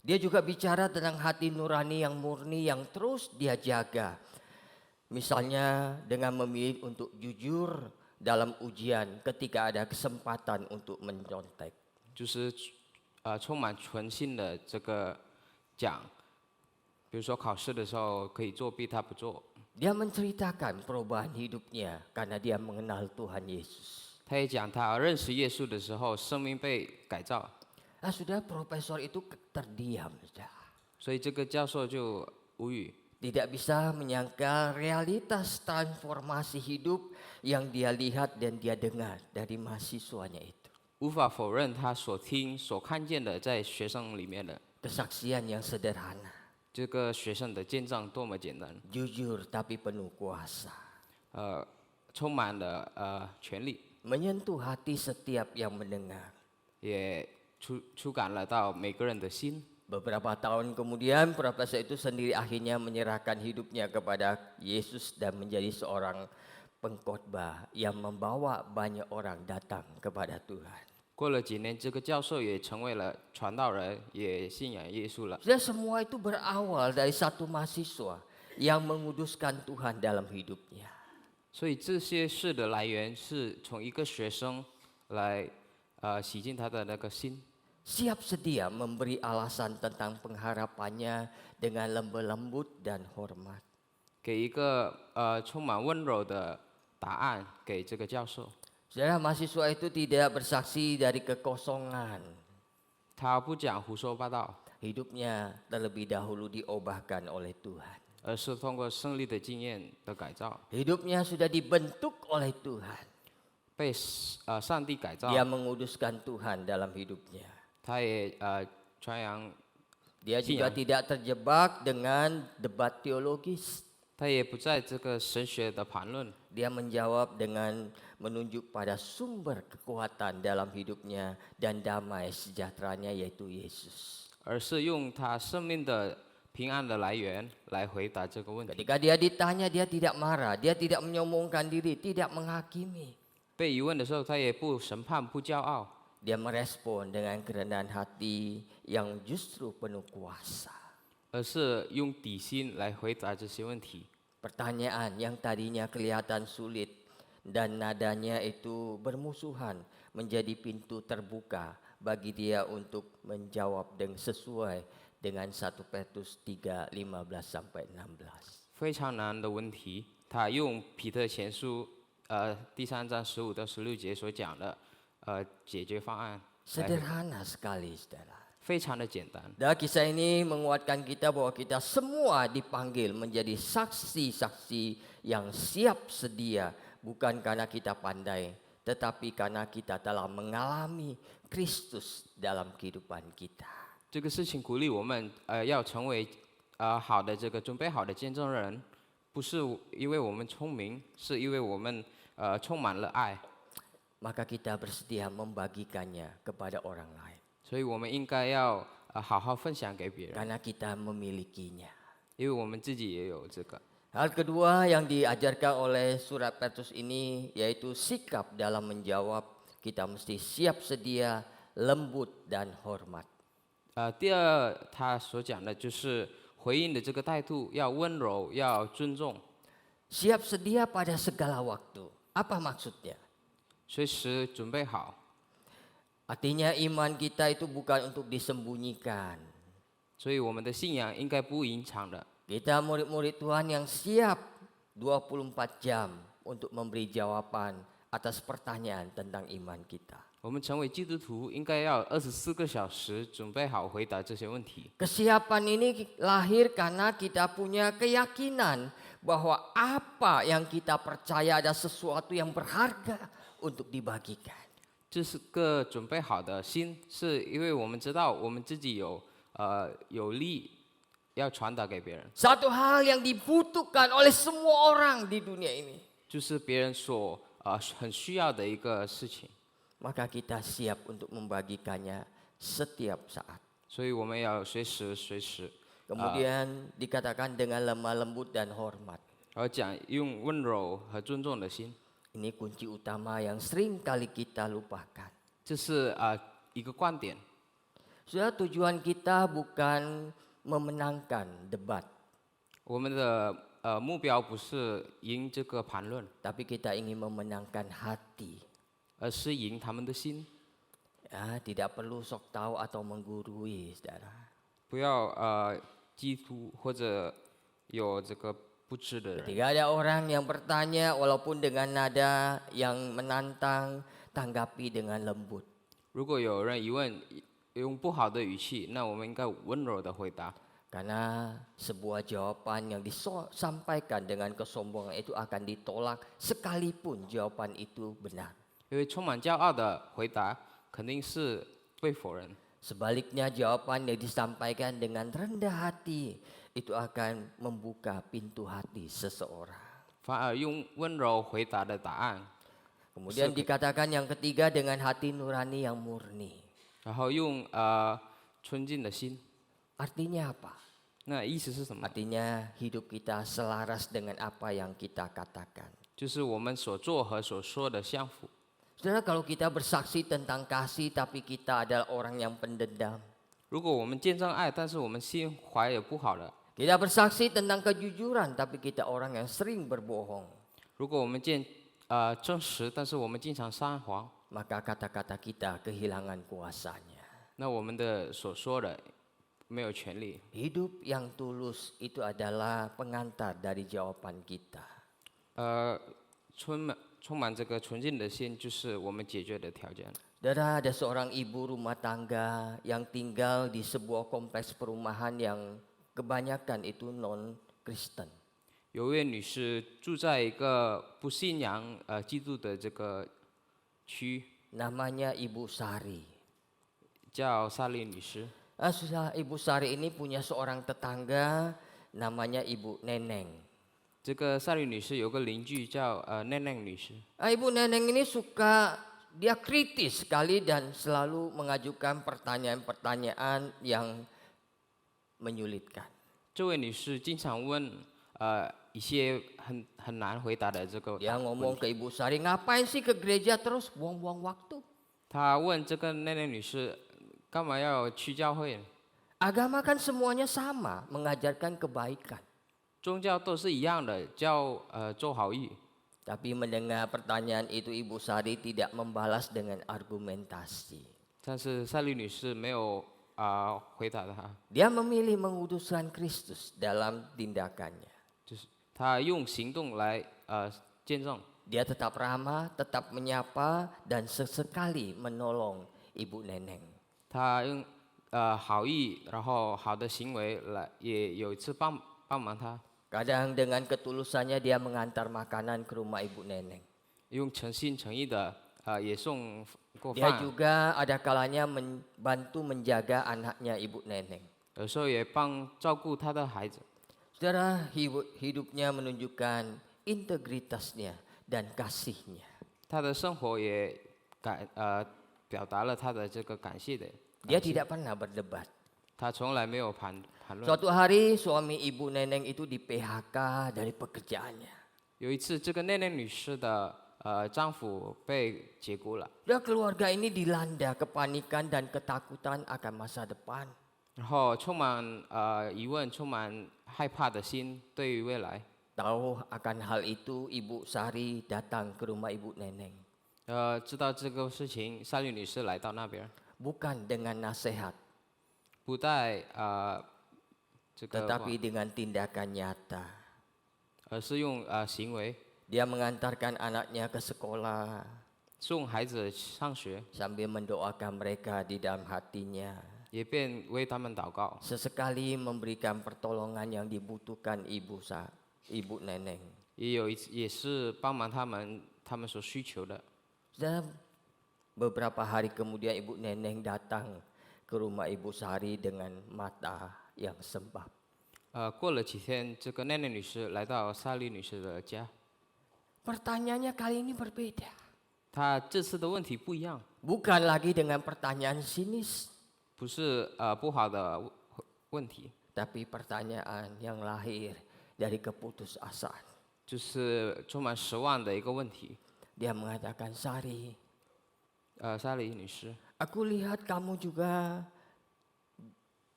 Dia juga bicara tentang hati nurani yang murni yang terus dia jaga. Misalnya dengan memilih untuk jujur dalam ujian ketika ada kesempatan untuk menyontek.
就是充满纯信的这个讲，比如说考试的时候可以作弊，他不做。
Dia menceritakan perubahan hidupnya karena dia mengenal Tuhan Yesus.
他也讲他认识耶稣的时候，生命被改造，
Sudah profesor itu terdiam sudah.
所以这个教授就无语，
Tidak bisa menyangka realitas transformasi hidup yang dia lihat dan dia dengar dari mahasiswanya itu.
无法否认他所听所看见的在学生里面的
Kesaksian yang sederhana,
这个学生的见证多么简单，
jujur tapi penuh kuasa.
充满了权力，
Menyentuh hati setiap yang mendengar.
也触感了到每个人的心。
Beberapa tahun kemudian profesor itu sendiri akhirnya menyerahkan hidupnya kepada Yesus dan menjadi seorang pengkhotbah yang membawa banyak orang datang kepada Tuhan.
过了几年，这个教授也成为了传道人，也信仰耶稣了。
Sudah semua itu berawal dari satu mahasiswa yang menguduskan Tuhan dalam hidupnya.
所以这些事的来源是从一个学生来洗净他的那个心，
Siap sedia memberi alasan tentang pengharapannya dengan lembut dan hormat.
给一个充满温柔的答案给这个教授。
Saudara, mahasiswa itu tidak bersaksi dari kekosongan.
他不讲胡说八道，
Hidupnya terlebih dahulu diubahkan oleh Tuhan.
而是通过胜利的经验的改造，
Hidupnya sudah dibentuk oleh Tuhan.
被上帝改造。
Dia menguduskan Tuhan dalam hidupnya.
他也传扬，
Dia juga tidak terjebak dengan debat teologis.
他也不在这个神学的盘论，
Dia menjawab dengan menunjuk pada sumber kekuatan dalam hidupnya dan damai sejahteranya yaitu Yesus.
而是用他生命的平安的来源来回答这个问题。
Ketika dia ditanya, dia tidak marah, dia tidak menyombongkan diri, tidak menghakimi.
被疑问的时候，他也不审判，不骄傲，
Dia merespon dengan kerendahan hati yang justru penuh kuasa.
而是用底心来回答这些问题。
Pertanyaan yang tadinya kelihatan sulit dan nadanya itu bermusuhan menjadi pintu terbuka bagi dia untuk menjawab dengan sesuai dengan 1 Petrus 3:15 sampai 16.
非常难的问题，他用彼得前书第3章15到16节所讲的解决方案，
Sederhana sekali, saudara.
非常的简单。
Dan kisah ini menguatkan kita bahwa kita semua dipanggil menjadi saksi-saksi yang siap sedia, bukan karena kita pandai, tetapi karena kita telah mengalami Kristus dalam kehidupan kita.
这个事情鼓励我们要成为好的这个准备好的见证人，不是因为我们聪明，是因为我们充满了爱，
Maka kita bersedia membagikannya kepada orang lain.
所以我们应该要好好分享给别人，
Karena kita memilikinya.
因为我们自己也有这个。
Hal kedua yang diajarkan oleh surat Petrus ini yaitu sikap dalam menjawab. Kita mesti siap sedia, lembut dan hormat.
第二，他所讲的就是回应的这个态度要温柔，要尊重，
Siap sedia pada segala waktu. Apa maksudnya?
随时准备好。
Artinya iman kita itu bukan untuk disembunyikan.
所以我们的信仰应该不隐藏的。
Kita murid-murid Tuhan yang siap 24 jam untuk memberi jawaban atas pertanyaan tentang iman kita.
我们成为基督徒，应该要24个小时准备好回答这些问题。
Kesiapan ini lahir karena kita punya keyakinan bahwa apa yang kita percaya ada sesuatu yang berharga untuk dibagikan.
这是个准备好的心，是因为我们知道我们自己有力要传达给别人，
Satu hal yang dibutuhkan oleh semua orang di dunia ini.
就是别人很需要的一个事情，
Maka kita siap untuk membagikannya setiap saat.
所以我们要随时
Kemudian dikatakan dengan lemah lembut dan hormat.
然后讲用温柔和尊重的心，
Ini kunci utama yang sering kali kita lupakan.
这是一个观点。
Sudah tujuan kita bukan memenangkan debat,
我们的目标不是赢这个盘论，
tapi kita ingin memenangkan hati.
而是赢他们的心。
Ya, tidak perlu sok tahu atau menggurui, saudara.
不要基督或者有这个不知的人。
Ketika ada orang yang bertanya walaupun dengan nada yang menantang, tanggapi dengan lembut.
如果有人疑问，用不好的语气，那我们应该温柔的回答。
Karena sebuah jawaban yang disampaikan dengan kesombongan itu akan ditolak sekalipun jawaban itu benar.
因为充满骄傲的回答肯定是被否认。
Sebaliknya jawaban yang disampaikan dengan rendah hati itu akan membuka pintu hati seseorang.
反而用温柔回答的答案，
Kemudian dikatakan yang ketiga dengan hati nurani yang murni.
然后用纯净的心，
Artinya apa?
那意思是什么？
Artinya hidup kita selaras dengan apa yang kita katakan.
就是我们所做和所说的相符。
Saudara, kalau kita bersaksi tentang kasih tapi kita adalah orang yang pendendam.
如果我们见证爱，但是我们心怀有不好的；
Kita bersaksi tentang kejujuran tapi kita orang yang sering berbohong.
如果我们证实，但是我们经常撒谎，
Maka kata-kata kita kehilangan kuasanya.
那我们的所说的没有权利。
Hidup yang tulus itu adalah pengantar dari jawaban kita.
充满这个纯净的心，就是我们解决的条件。
Saudara, ada seorang ibu rumah tangga yang tinggal di sebuah kompleks perumahan yang kebanyakan itu non-Kristen.
有一位女士住在一个不信仰基督的这个区，
Namanya Ibu Sari.
叫萨利女士。
Susah, Ibu Sari ini punya seorang tetangga namanya Ibu Neneng.
这个萨利女士有个邻居叫奈奈女士。
Ibu Neneng ini dia kritis sekali dan selalu mengajukan pertanyaan-pertanyaan yang menyulitkan.
这位女士经常问一些很难回答的这个
Dia
问
ngomong
题。
ke Ibu Sari, ngapain sih ke gereja terus buang-buang waktu?
她问这个奈奈女士，干嘛要去教会？
Agama kan semuanya sama, mengajarkan kebaikan.
宗教都是一样的，叫做好意。
Tapi mendengar pertanyaan itu Ibu Sari tidak membalas dengan argumentasi.
但是萨利女士没有回答她，
Dia memilih menguduskan Kristus dalam tindakannya.
就是她用行动来见证。
Dia tetap ramah, tetap menyapa, dan sesekali menolong Ibu Neneng.
她用好意，然后好的行为来，也有一次帮忙她，
Kadang dengan ketulusannya dia mengantar makanan ke rumah Ibu Neneng.
用诚心诚意的也送过
Dia
饭，
juga ada kalanya membantu menjaga anaknya Ibu Neneng.
有时候也照顾她的孩子。
Saudara, hidupnya menunjukkan integritasnya dan kasihnya.
她的生活也表达了她的这个感谢的。
Dia tidak pernah berdebat.
她从来没有盘论。
Suatu hari suami Ibu Neneng itu di PHK dari pekerjaannya.
有一次，这个奈奈女士的丈夫被解雇了，
Dan keluarga ini dilanda kepanikan dan ketakutan akan masa depan.
然后充满疑问、充满害怕的心，对于未来。
Tahu akan hal itu, Ibu Sari datang ke rumah Ibu Neneng.
知道这个事情，萨利女士来到那边，
Bukan dengan nasihat,
不带这个话，
tetapi dengan tindakan nyata.
而是用行为。
Dia mengantarkan anaknya ke sekolah
送孩子上学，
sambil mendoakan mereka di dalam hatinya.
也便为他们祷告，
Sesekali memberikan pertolongan yang dibutuhkan ibu neneng.
也是帮忙他们所需求的。
Dan beberapa hari kemudian ibu neneng datang ke rumah ibu Sari dengan mata yang sembab.
过了几天，这个奈奈女士来到莎莉女士的家，
Pertanyaannya kali ini berbeda.
她这次的问题不一样，
Bukan lagi dengan pertanyaan sinis,
不是不好的问题，
tapi pertanyaan yang lahir dari keputusasaan.
就是充满失望的一个问题。
Dia mengatakan, Sari,
莎莉女士，
aku lihat kamu juga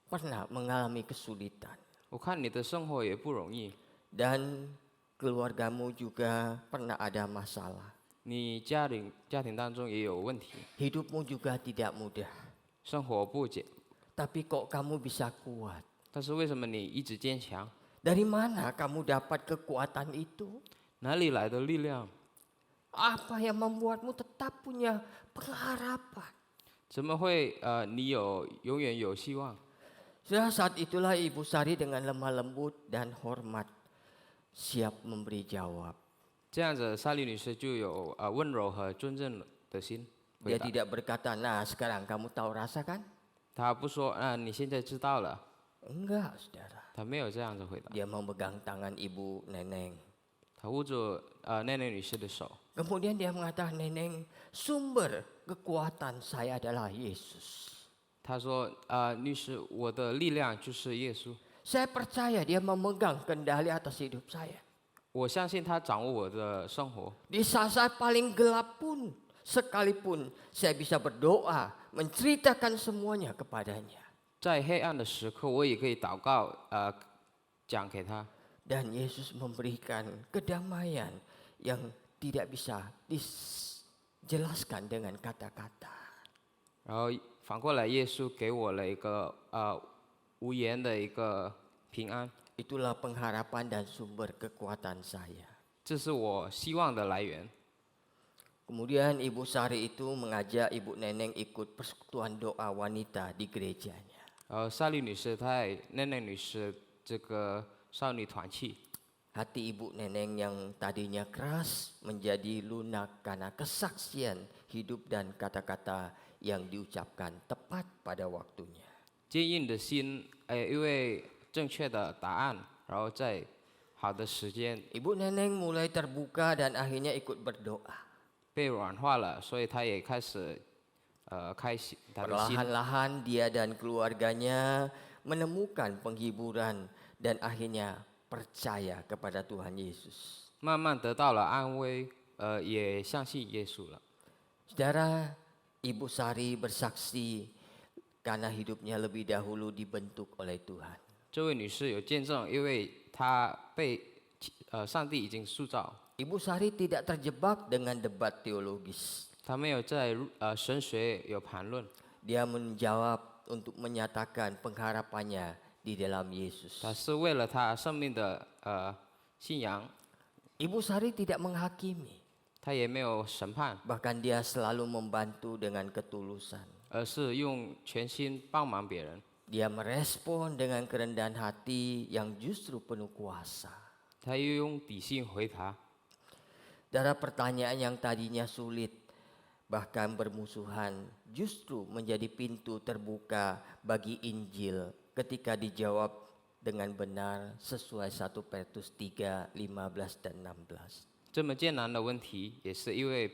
pernah mengalami kesulitan.
我看你的生活也不容易，
Dan keluargamu juga pernah ada masalah.
你家庭当中也有问题，
Hidupmu juga tidak mudah.
生活不简，
Tapi kok kamu bisa kuat?
但是为什么你一直坚强？
Dari mana kamu dapat kekuatan itu?
哪里来的力量？
Apa yang membuatmu tetap punya pengharapan?
怎么会你永远有希望？
Sudah saat itulah Ibu Sari dengan lemah lembut dan hormat siap memberi jawab.
这样子，莎莉女士就有温柔和尊正的心回
Dia
答。
tidak berkata, nah sekarang kamu tahu rasa kan?
她不说你现在知道了，
Enggak, saudara.
她没有这样子回答。
Dia memegang tangan Ibu Neneng.
她握住奈奈女士的手，
Kemudian dia mengatakan, Neneng, sumber kekuatan saya adalah Yesus.
她说女士，我的力量就是耶稣，
Saya percaya dia memegang kendali atas hidup saya.
我相信他掌握我的生活。
Di saat paling gelap pun, sekalipun saya bisa berdoa, menceritakan semuanya kepadanya.
在黑暗的时刻，我也可以祷告，讲给他。
Dan Yesus memberikan kedamaian yang tidak bisa dijelaskan dengan kata-kata.
然后反过来，耶稣给我了一个无言的一个平安，
Itulah pengharapan dan sumber kekuatan saya.
这是我希望的来源。
Kemudian Ibu Sari itu mengajak Ibu Neneng ikut persekutuan doa wanita di gerejanya.
莎莉女士在奈奈女士这个少女团契，
Hati Ibu Neneng yang tadinya keras menjadi lunak karena kesaksian hidup dan kata-kata yang diucapkan tepat pada waktunya.
坚硬的心，因为正确的答案，然后在好的时间
Ibu Neneng mulai terbuka dan akhirnya ikut berdoa.
被软化了，所以她也开始开心她的心。
Perlahan-lahan dia dan keluarganya menemukan penghiburan dan akhirnya percaya kepada Tuhan Yesus.
慢慢得到了安慰，也相信耶稣了。
Saudara, Ibu Sari bersaksi karena hidupnya lebih dahulu dibentuk oleh Tuhan.
这位女士有见证，因为她被上帝已经塑造，
Ibu Sari tidak terjebak dengan debat teologis.
她没有在神学有盘论，
Dia menjawab untuk menyatakan pengharapannya di dalam Yesus.
她是为了她生命的信仰，
Ibu Sari tidak menghakimi,
她也没有审判，
bahkan dia selalu membantu dengan ketulusan.
而是用全心帮忙别人。
Dia merespon dengan kerendahan hati yang justru penuh kuasa.
她又用底性回答。
Dari pertanyaan yang tadinya sulit, bahkan bermusuhan, justru menjadi pintu terbuka bagi Injil ketika dijawab dengan benar sesuai 1 Petrus 3, 15 dan 16.
这么艰难的问题，也是因为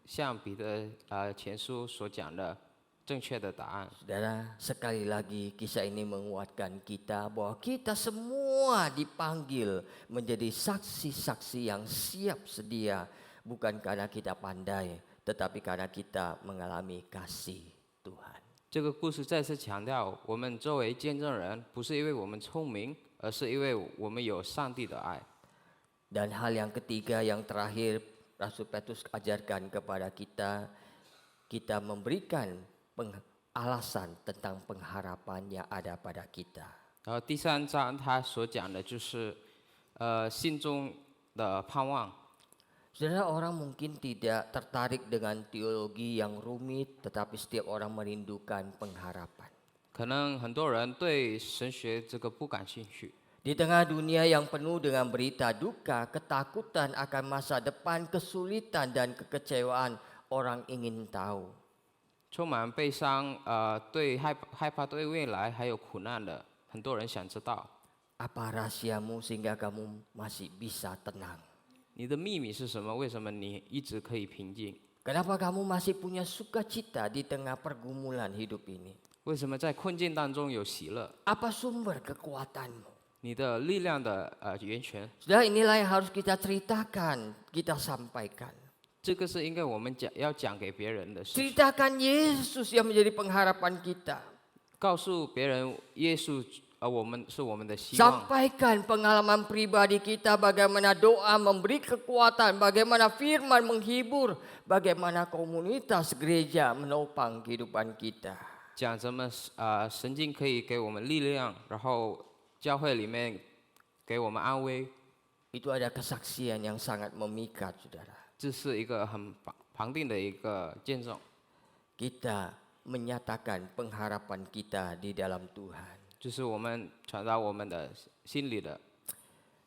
像彼得前书所讲的正确的答案。
Saudara, sekali lagi kisah ini menguatkan kita bahwa kita semua dipanggil menjadi saksi-saksi yang siap sedia, bukan karena kita pandai, tetapi karena kita mengalami kasih Tuhan.
这个故事再次强调，我们作为见证人，不是因为我们聪明，而是因为我们有上帝的爱。
Dan hal yang ketiga yang terakhir Rasul Petrus ajarkan kepada kita, kita memberikan alasan tentang pengharapan yang ada pada kita.
然后第3章他所讲的就是，心中的盼望。
Saudara, orang mungkin tidak tertarik dengan teologi yang rumit, tetapi setiap orang merindukan pengharapan.
可能很多人对神学这个不感兴趣。
Di tengah dunia yang penuh dengan berita duka, ketakutan akan masa depan, kesulitan dan kekecewaan, orang ingin tahu.
充满悲伤，对害怕对未来还有苦难的，很多人想知道
Apa rahasiamu sehingga kamu masih bisa tenang?
你的秘密是什么？为什么你一直可以平静？
Kenapa kamu masih punya sukacita di tengah pergumulan hidup ini?
为什么在困境当中有喜乐？
Apa sumber kekuatanmu?
你的力量的源泉，
Saudara, inilah yang harus kita ceritakan, kita sampaikan.
这个是应该我们要讲给别人的事情，
Ceritakan Yesus yang menjadi pengharapan kita.
告诉别人耶稣，我们是我们的希望。
Sampaikan pengalaman pribadi kita, bagaimana doa memberi kekuatan, bagaimana firman menghibur, bagaimana komunitas gereja menopang kehidupan kita.
讲什么神经可以给我们力量，然后教会里面给我们安慰，
Itu ada kesaksian yang sangat memikat, saudara.
这是一个很庞定的一个见证。
Kita menyatakan pengharapan kita di dalam Tuhan.
就是我们传达我们的心里的。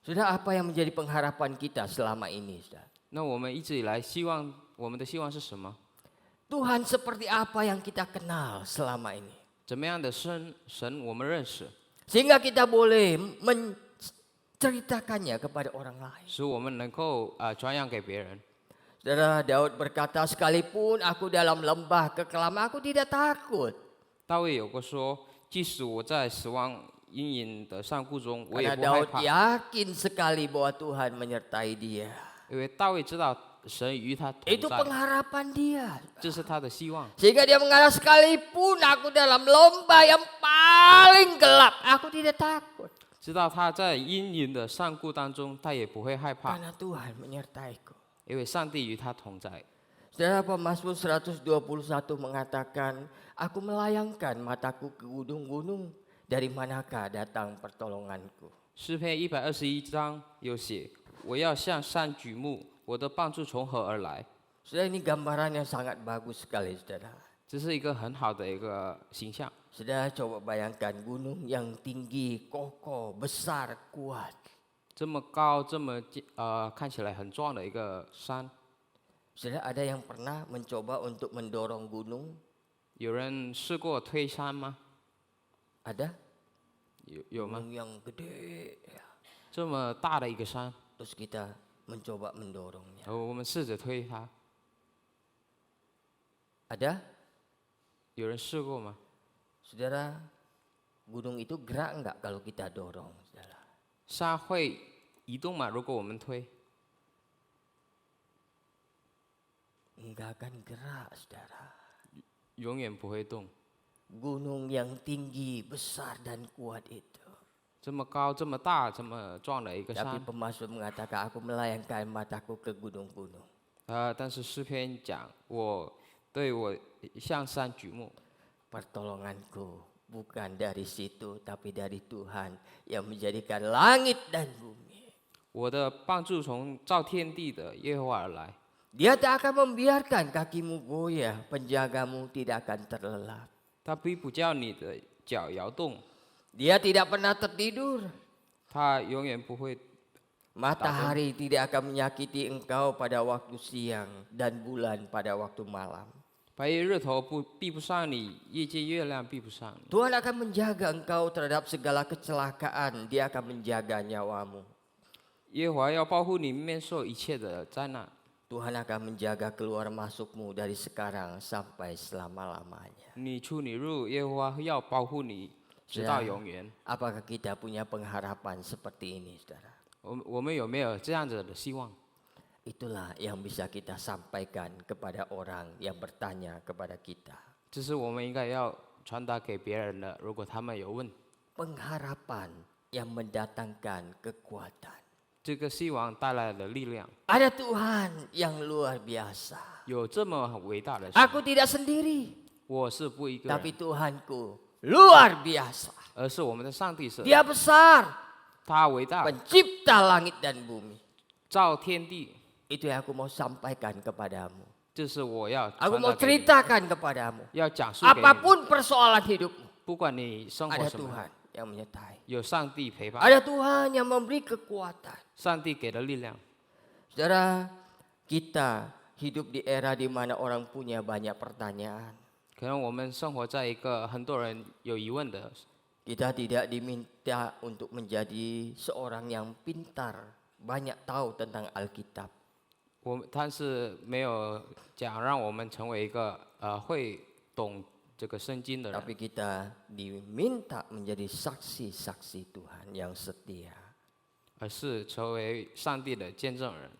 Saudara, apa yang menjadi pengharapan kita selama ini, saudara?
那我们一直以来希望，我们的希望是什么？
Tuhan seperti apa yang kita kenal selama ini?
怎么样的神我们认识，
Sehingga kita boleh menceritakannya kepada orang lain.
使我们能够传扬给别人。
Saudara, Daud berkata, sekalipun aku dalam lembah kekelaman, aku tidak takut.
大卫有过说，即使我在死亡阴影的山谷中，我也
Karena
不害
Daud
怕，
yakin sekali bahwa Tuhan menyertai dia.
因为大卫知道神与他同
Itu
在，
pengharapan dia.
这是他的希望。
Sehingga dia mengatakan, sekalipun aku dalam lembah yang paling gelap, aku tidak takut.
知道他在阴影的山谷当中，他也不会害怕，
Karena Tuhan menyertaiku.
因为上帝与他同在。
Saudara, Pemazmur 121 mengatakan, aku melayangkan mataku ke gunung-gunung, dari manakah datang pertolonganku?
诗篇121章有写：“我要向山举目，我的帮助从何而来？”
Saudara, ini gambaran yang sangat bagus sekali, saudara.
这是一个很好的一个形象。
Saudara, coba bayangkan gunung yang tinggi, kokoh, besar, kuat.
这么高，这么看起来很壮的一个山，
Saudara, ada yang pernah mencoba untuk mendorong gunung?
有人试过推山吗？
Ada?
有吗？
Gunung yang gede. Ya.
这么大的一个山，
Terus kita mencoba mendorongnya.
我们试着推它，
Ada?
有人试过吗？
Saudara, gunung itu gerak enggak kalau kita dorong, saudara?
山会移动吗？如果我们推，
Enggak akan gerak, saudara.
永远不会动。
Gunung yang tinggi, besar dan kuat itu.
这么高、这么大、这么壮的一个
Tapi
山，
pemazmur mengatakan, aku melayangkan mataku ke gunung-gunung.
但是诗篇讲，我向山举目，
Pertolonganku bukan dari situ, tapi dari Tuhan yang menjadikan langit dan bumi.
我的帮助从造天地的耶和华而来。
Dia tak akan membiarkan kakimu goyah, penjagamu tidak akan terlelap.
他不叫你的脚摇动，
Dia tidak pernah tertidur.
他永远不会。
Matahari tidak akan menyakiti engkau pada waktu siang dan bulan pada waktu malam.
白夜日头避不上你，夜间月亮避不上你。
Tuhan akan menjaga engkau terhadap segala kecelakaan. Dia akan menjaga nyawamu.
耶和华要保护你免受一切的灾难。
Tuhan akan menjaga keluar masukmu dari sekarang sampai selama-lamanya.
你出你入，耶和华要保护你直到永远。
Apakah kita punya pengharapan seperti ini, saudara?
我们有没有这样子的希望？
Itulah yang bisa kita sampaikan kepada orang yang bertanya kepada kita.
这是我们应该要传达给别人的。如果他们有问，
Pengharapan yang mendatangkan kekuatan.
这个希望带来的力量，
Ada Tuhan yang luar biasa.
有这么伟大的神，
Aku tidak sendiri,
我是不一个
tapi
人，
Tuhanku luar biasa.
而是我们的上帝是，
Dia besar,
他伟大，
pencipta langit dan bumi.
造天地。
Itu yang aku mau sampaikan kepadamu.
这是我要
Aku
传
mau
达给你，
ceritakan kepadamu.
要讲述给你。
Apapun persoalan hidupmu,
不管你生活
ada
什么，
Tuhan yang menyertai.
有上帝陪伴，
Ada Tuhan yang memberi kekuatan.
上帝给的力量。
Saudara, kita hidup di era di mana orang punya banyak pertanyaan.
可能我们生活在一个很多人有疑问的，
Kita tidak diminta untuk menjadi seorang yang pintar, banyak tahu tentang Alkitab.
但是没有讲让我们成为一个会懂这个圣经的人，
Tapi kita diminta menjadi saksi-saksi Tuhan yang setia,
而是成为上帝的见证人，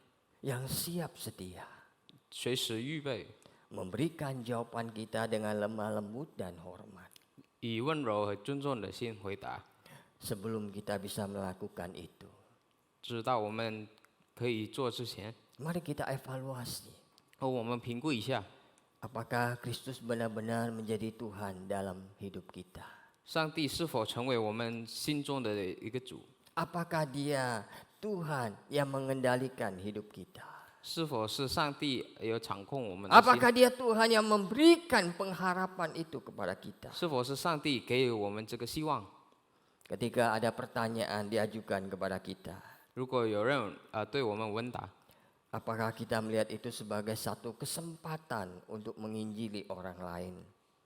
yang siap sedia,
随时预备，
memberikan jawaban kita dengan lemah lembut dan hormat.
以温柔和尊重的心回答，
Sebelum kita bisa melakukan itu,
直到我们可以做之前，
mari kita evaluasi.
我们评估一下，
Apakah Kristus benar-benar menjadi Tuhan dalam hidup kita?
上帝是否成为我们心中的一个主？
Apakah Dia Tuhan yang mengendalikan hidup kita?
是否是上帝有掌控我们的心？
Apakah Dia Tuhan yang memberikan pengharapan itu kepada kita?
是否是上帝给予我们这个希望？
Ketika ada pertanyaan diajukan kepada kita,
如果有人对我们问答，
apakah kita melihat itu sebagai satu kesempatan untuk menginjili orang lain?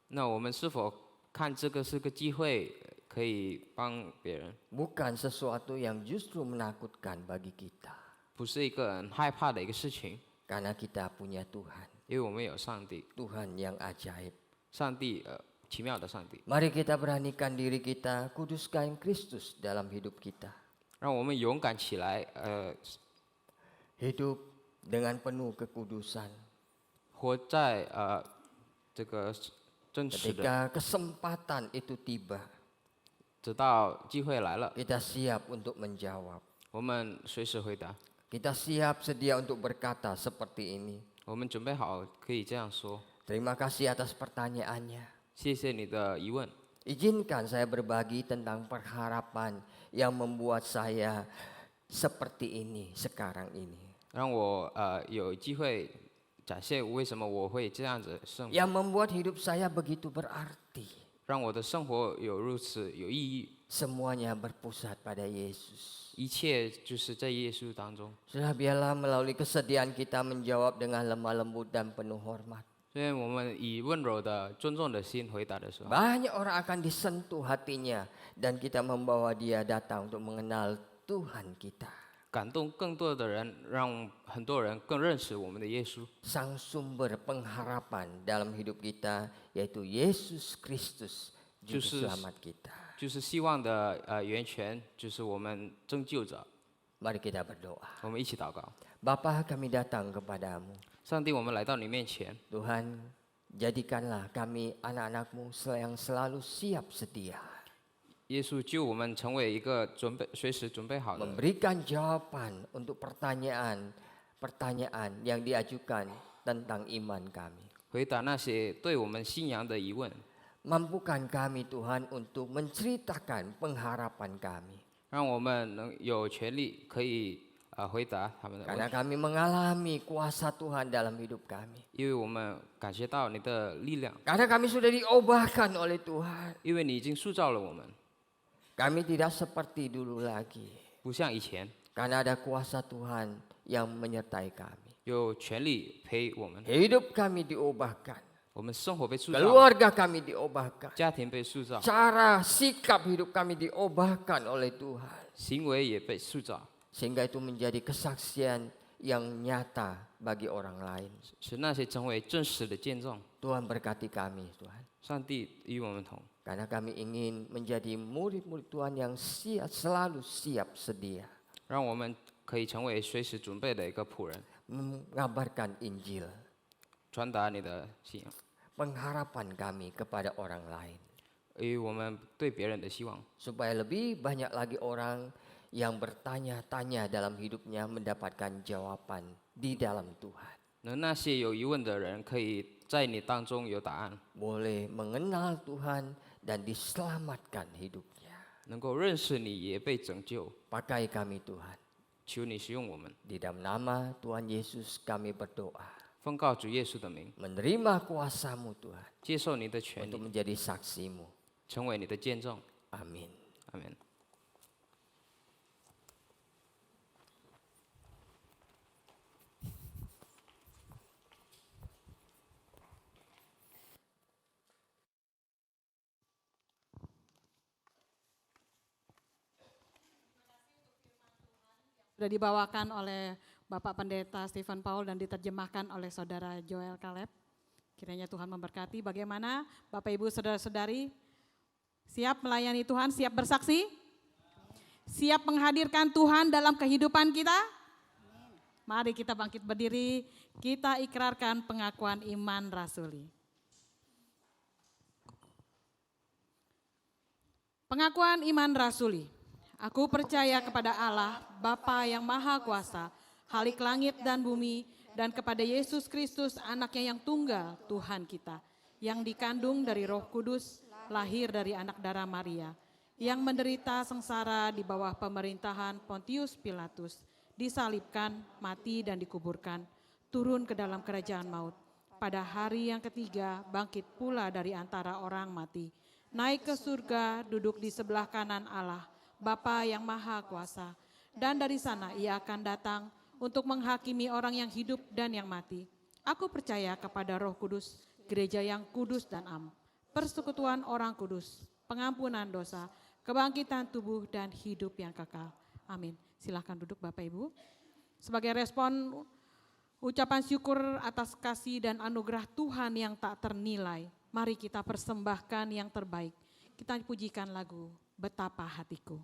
那我们是否看这个是个机会，可以帮别人？
Bukan sesuatu yang justru menakutkan bagi kita,
不是一个很害怕的一个事情，
karena kita punya Tuhan,
因为我们有上帝，
Tuhan yang ajaib.
上帝奇妙的上帝，
Mari kita beranikan diri kita, kuduskan Kristus dalam hidup kita.
让我们勇敢起来，
Hidup dengan penuh kekudusan.
活在这个真实的，
Ketika kesempatan itu tiba,
直到机会来了，
kita siap untuk menjawab.
我们随时回答，
Kita siap sedia untuk berkata seperti ini.
我们准备好可以这样说。
Terima kasih atas pertanyaannya.
谢谢你的疑问，
Izinkan saya berbagi tentang pengharapan yang membuat saya seperti ini sekarang ini.
让我有机会展现为什么我会这样子生活，
Yang membuat hidup saya begitu berarti.
让我的生活有如此有意义。
Semuanya berpusat pada Yesus.
一切就是在耶稣当中。
Sudah biarlah melalui kesediaan kita menjawab dengan lemah lembut dan penuh hormat.
所以我们以温柔的、尊重的心回答的时候，
Banyak orang akan disentuh hatinya dan kita membawa dia datang untuk mengenal Tuhan kita.
感动更多的人，让很多人更认识我们的耶稣，
Sang sumber pengharapan dalam hidup kita yaitu Yesus Kristus juru
Yesus.
selamat kita.
就是希望的源泉，就是我们拯救者。
Mari kita berdoa.
我们一起祷告，
Bapa, kami datang kepadamu.
上帝，我们来到你面前，
Tuhan, jadikanlah kami anak-anakmu yang selalu siap sedia.
耶稣救我们成为一个随时准备好的，
Memberikan jawaban untuk pertanyaan yang diajukan tentang iman kami.
回答那些对我们信仰的疑问，
Mampukan kami Tuhan untuk menceritakan pengharapan kami.
让我们能有权利可以回答他们的问
Karena
题，
kami mengalami kuasa Tuhan dalam hidup kami.
因为我们感觉到你的力量，
Karena kami sudah diubahkan oleh Tuhan.
因为你已经塑造了我们，
Kami tidak seperti dulu lagi.
不像以前
Karena ada kuasa Tuhan yang menyertai kami.
有权利陪我们，
Hidup kami diubahkan.
我们生活被塑造，
Keluarga kami diubahkan.
家庭被塑造，
Cara sikap hidup kami diubahkan oleh Tuhan.
行为也被塑造，
Sehingga itu menjadi kesaksian yang nyata bagi orang lain.
使那些成为真实的见证。
Tuhan berkati kami Tuhan.
上帝与我们同，
Karena kami ingin menjadi murid-murid Tuhan yang selalu siap sedia.
让我们可以成为随时准备的一个仆人，
Mengabarkan Injil.
传达你的信仰，
Pengharapan kami kepada orang lain.
与我们对别人的希望，
Supaya lebih banyak lagi orang yang bertanya-tanya dalam hidupnya mendapatkan jawaban di dalam Tuhan.
能那些有疑问的人可以在你当中有答案，
Boleh mengenal Tuhan dan diselamatkan hidupnya.
能够认识你也被拯救。
Pakai kami Tuhan.
求你使用我们。
Di dalam nama Tuhan Yesus kami berdoa.
奉告主耶稣的名，
Menerima kuasa-Mu Tuhan
接受你的权
untuk
利，
menjadi saksi-Mu.
成为你的见证。
Amin.
阿门。
Sudah dibawakan oleh Bapak Pendeta Stephen Paul dan diterjemahkan oleh Saudara Joel Caleb. Kiranya Tuhan memberkati. Bagaimana Bapak Ibu Saudara-saudari? Siap melayani Tuhan, siap bersaksi? Siap menghadirkan Tuhan dalam kehidupan kita? Mari kita bangkit berdiri, kita ikrarkan pengakuan iman rasuli. Pengakuan iman rasuli. Aku percaya kepada Allah, Bapa yang Maha Kuasa, Khalik langit dan bumi, dan kepada Yesus Kristus, anaknya yang tunggal, Tuhan kita, yang dikandung dari Roh Kudus, lahir dari anak darah Maria, yang menderita sengsara di bawah pemerintahan Pontius Pilatus, disalibkan, mati dan dikuburkan, turun ke dalam kerajaan maut. Pada hari yang ketiga, bangkit pula dari antara orang mati, naik ke surga, duduk di sebelah kanan Allah, Bapa yang Maha Kuasa, dan dari sana ia akan datang untuk menghakimi orang yang hidup dan yang mati. Aku percaya kepada Roh Kudus, gereja yang kudus dan am, persekutuan orang kudus, pengampunan dosa, kebangkitan tubuh dan hidup yang kekal. Amin. Silakan duduk Bapak Ibu. Sebagai respon ucapan syukur atas kasih dan anugerah Tuhan yang tak ternilai, mari kita persembahkan yang terbaik. Kita pujikan lagu Betapa Hatiku.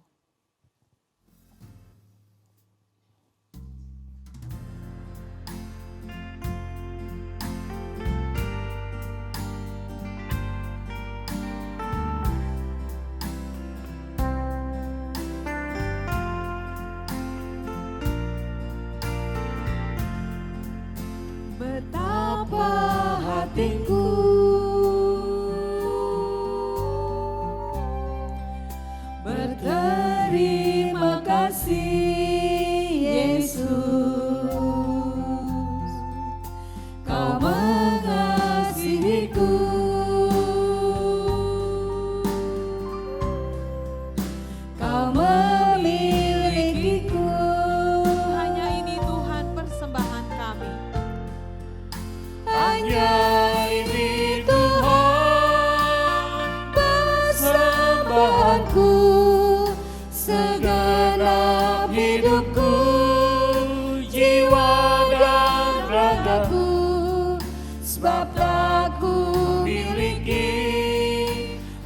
Betapa hatiku berterima kasih Yesus, Kau mengasihiku, Kau memilikiku.
Hanya ini Tuhan persembahan kami.
Hanya ini Tuhan persembahanku, segenap hidupku, jiwa dan ragaku, sebab tak ku miliki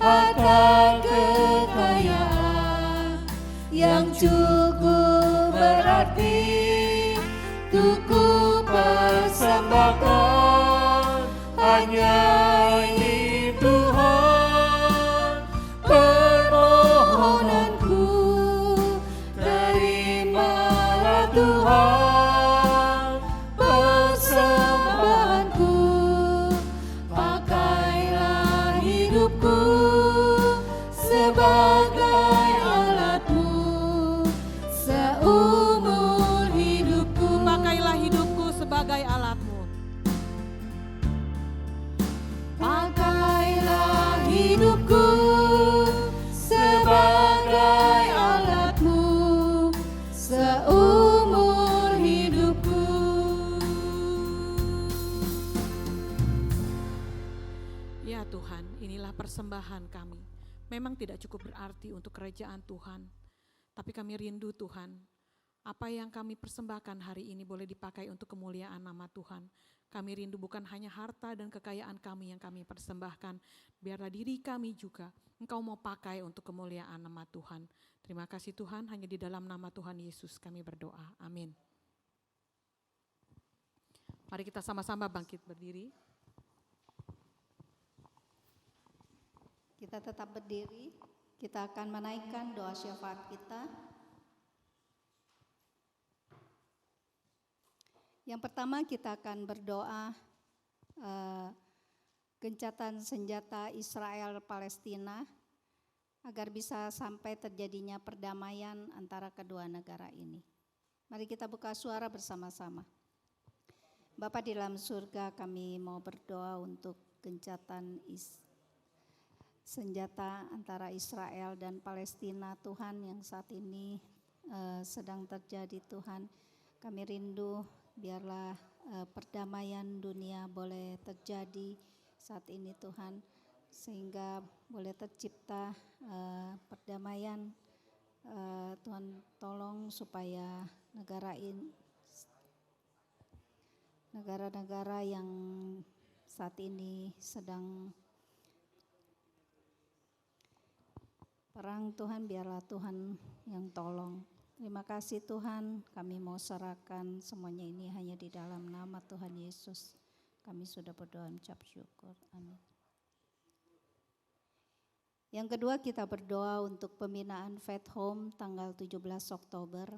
harta kekayaan yang cukup berarti untuk ku persembahkan. Hanya ini Tuhan permohonanku, terimalah Tuhan persembahanku, pakailah hidupku sebagai alatmu, seumur hidupku.
Pakailah hidupku sebagai alatmu.
Pakailah hidupku sebagai alatmu, seumur hidupku.
Ya Tuhan, inilah persembahan kami. Memang tidak cukup berarti untuk kerajaan Tuhan, tapi kami rindu Tuhan, apa yang kami persembahkan hari ini boleh dipakai untuk kemuliaan nama Tuhan. Kami rindu bukan hanya harta dan kekayaan kami yang kami persembahkan, biarlah diri kami juga Engkau mau pakai untuk kemuliaan nama Tuhan. Terima kasih Tuhan, hanya di dalam nama Tuhan Yesus kami berdoa. Amin. Mari kita sama-sama bangkit berdiri.
Kita tetap berdiri, kita akan menaikkan doa syafaat kita. Yang pertama kita akan berdoa gencatan senjata Israel Palestina agar bisa sampai terjadinya perdamaian antara kedua negara ini. Mari kita buka suara bersama-sama. Bapa di dalam surga, kami mau berdoa untuk gencatan senjata antara Israel dan Palestina Tuhan yang saat ini sedang terjadi Tuhan. Kami rindu biarlah perdamaian dunia boleh terjadi saat ini Tuhan, sehingga boleh tercipta perdamaian. Tuhan tolong supaya negara-negara yang saat ini sedang perang Tuhan, biarlah Tuhan yang tolong. Terima kasih Tuhan, kami mau serahkan semuanya ini hanya di dalam nama Tuhan Yesus. Kami sudah berdoa mengucap syukur. Amin. Yang kedua, kita berdoa untuk pembinaan Faith Home tanggal 17 Oktober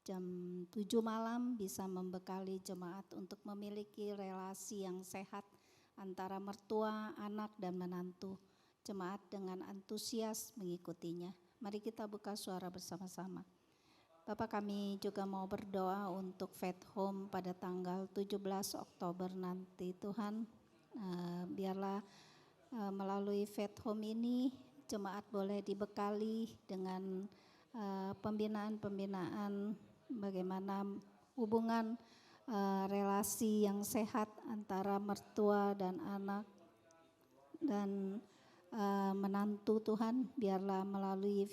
jam 7 malam bisa membekali jemaat untuk memiliki relasi yang sehat antara mertua, anak, dan menantu. Jemaat dengan antusias mengikutinya. Mari kita buka suara bersama-sama. Bapak, kami juga mau berdoa untuk Faith Home pada tanggal 17 Oktober nanti Tuhan. Biarlah melalui Faith Home ini jemaat boleh dibekali dengan pembinaan-pembinaan bagaimana hubungan relasi yang sehat antara mertua dan anak dan menantu Tuhan. Biarlah melalui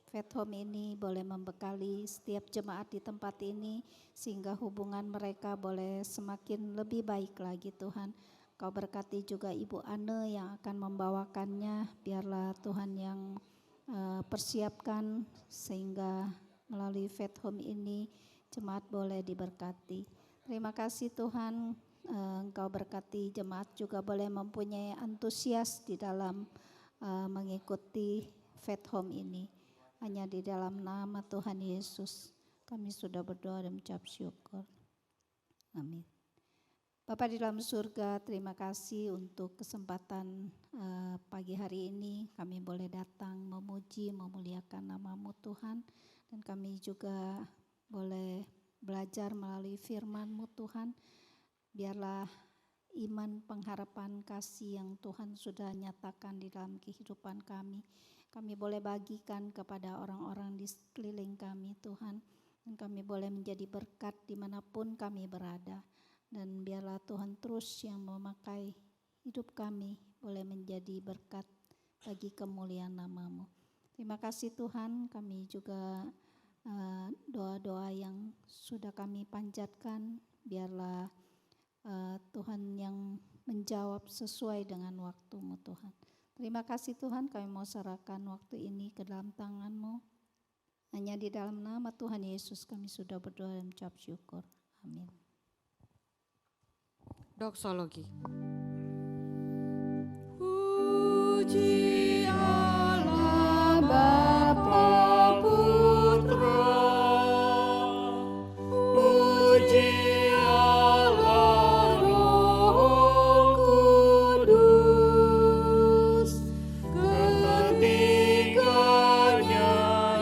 Faith Home ini boleh membekali setiap jemaat di tempat ini sehingga hubungan mereka boleh semakin lebih baik lagi Tuhan. Kau berkati juga Ibu Anne yang akan membawakannya, biarlah Tuhan yang persiapkan sehingga melalui Faith Home ini jemaat boleh diberkati. Terima kasih Tuhan, Engkau berkati jemaat juga boleh mempunyai antusias di dalam mengikuti Faith Home ini. Hanya di dalam nama Tuhan Yesus kami sudah berdoa dan mengucap syukur. Amin. Bapa di dalam surga, terima kasih untuk kesempatan pagi hari ini kami boleh datang memuji, memuliakan nama-Mu Tuhan. Dan kami juga boleh belajar melalui firman-Mu Tuhan. Biarlah iman, pengharapan, kasih yang Tuhan sudah nyatakan di dalam kehidupan kami boleh bagikan kepada orang-orang di sekeliling kami Tuhan. Dan kami boleh menjadi berkat dimanapun kami berada. Dan biarlah Tuhan terus yang memakai hidup kami boleh menjadi berkat bagi kemuliaan nama-Mu. Terima kasih Tuhan, kami juga doa-doa yang sudah kami panjatkan, biarlah Tuhan yang menjawab sesuai dengan waktu-Mu Tuhan. Terima kasih Tuhan, kami mau serahkan waktu ini ke dalam tangan-Mu. Hanya di dalam nama Tuhan Yesus kami sudah berdoa dan mengucap syukur. Amin.
Doksologi.
Puji Allah Bapa Putra, puji Allah Roh Kudus, ketiganya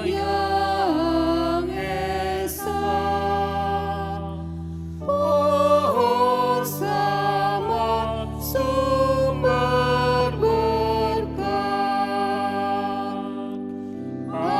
yang esa. Pohon sama sumber berkat. Amin.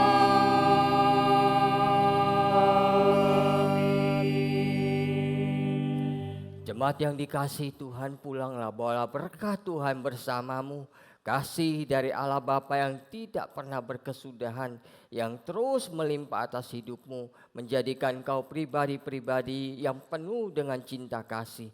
Jemaat yang dikasihi Tuhan, pulanglah, bawalah berkat Tuhan bersamamu. Kasih dari Allah Bapa yang tidak pernah berkesudahan, yang terus melimpah atas hidupmu, menjadikan kau pribadi-pribadi yang penuh dengan cinta kasih.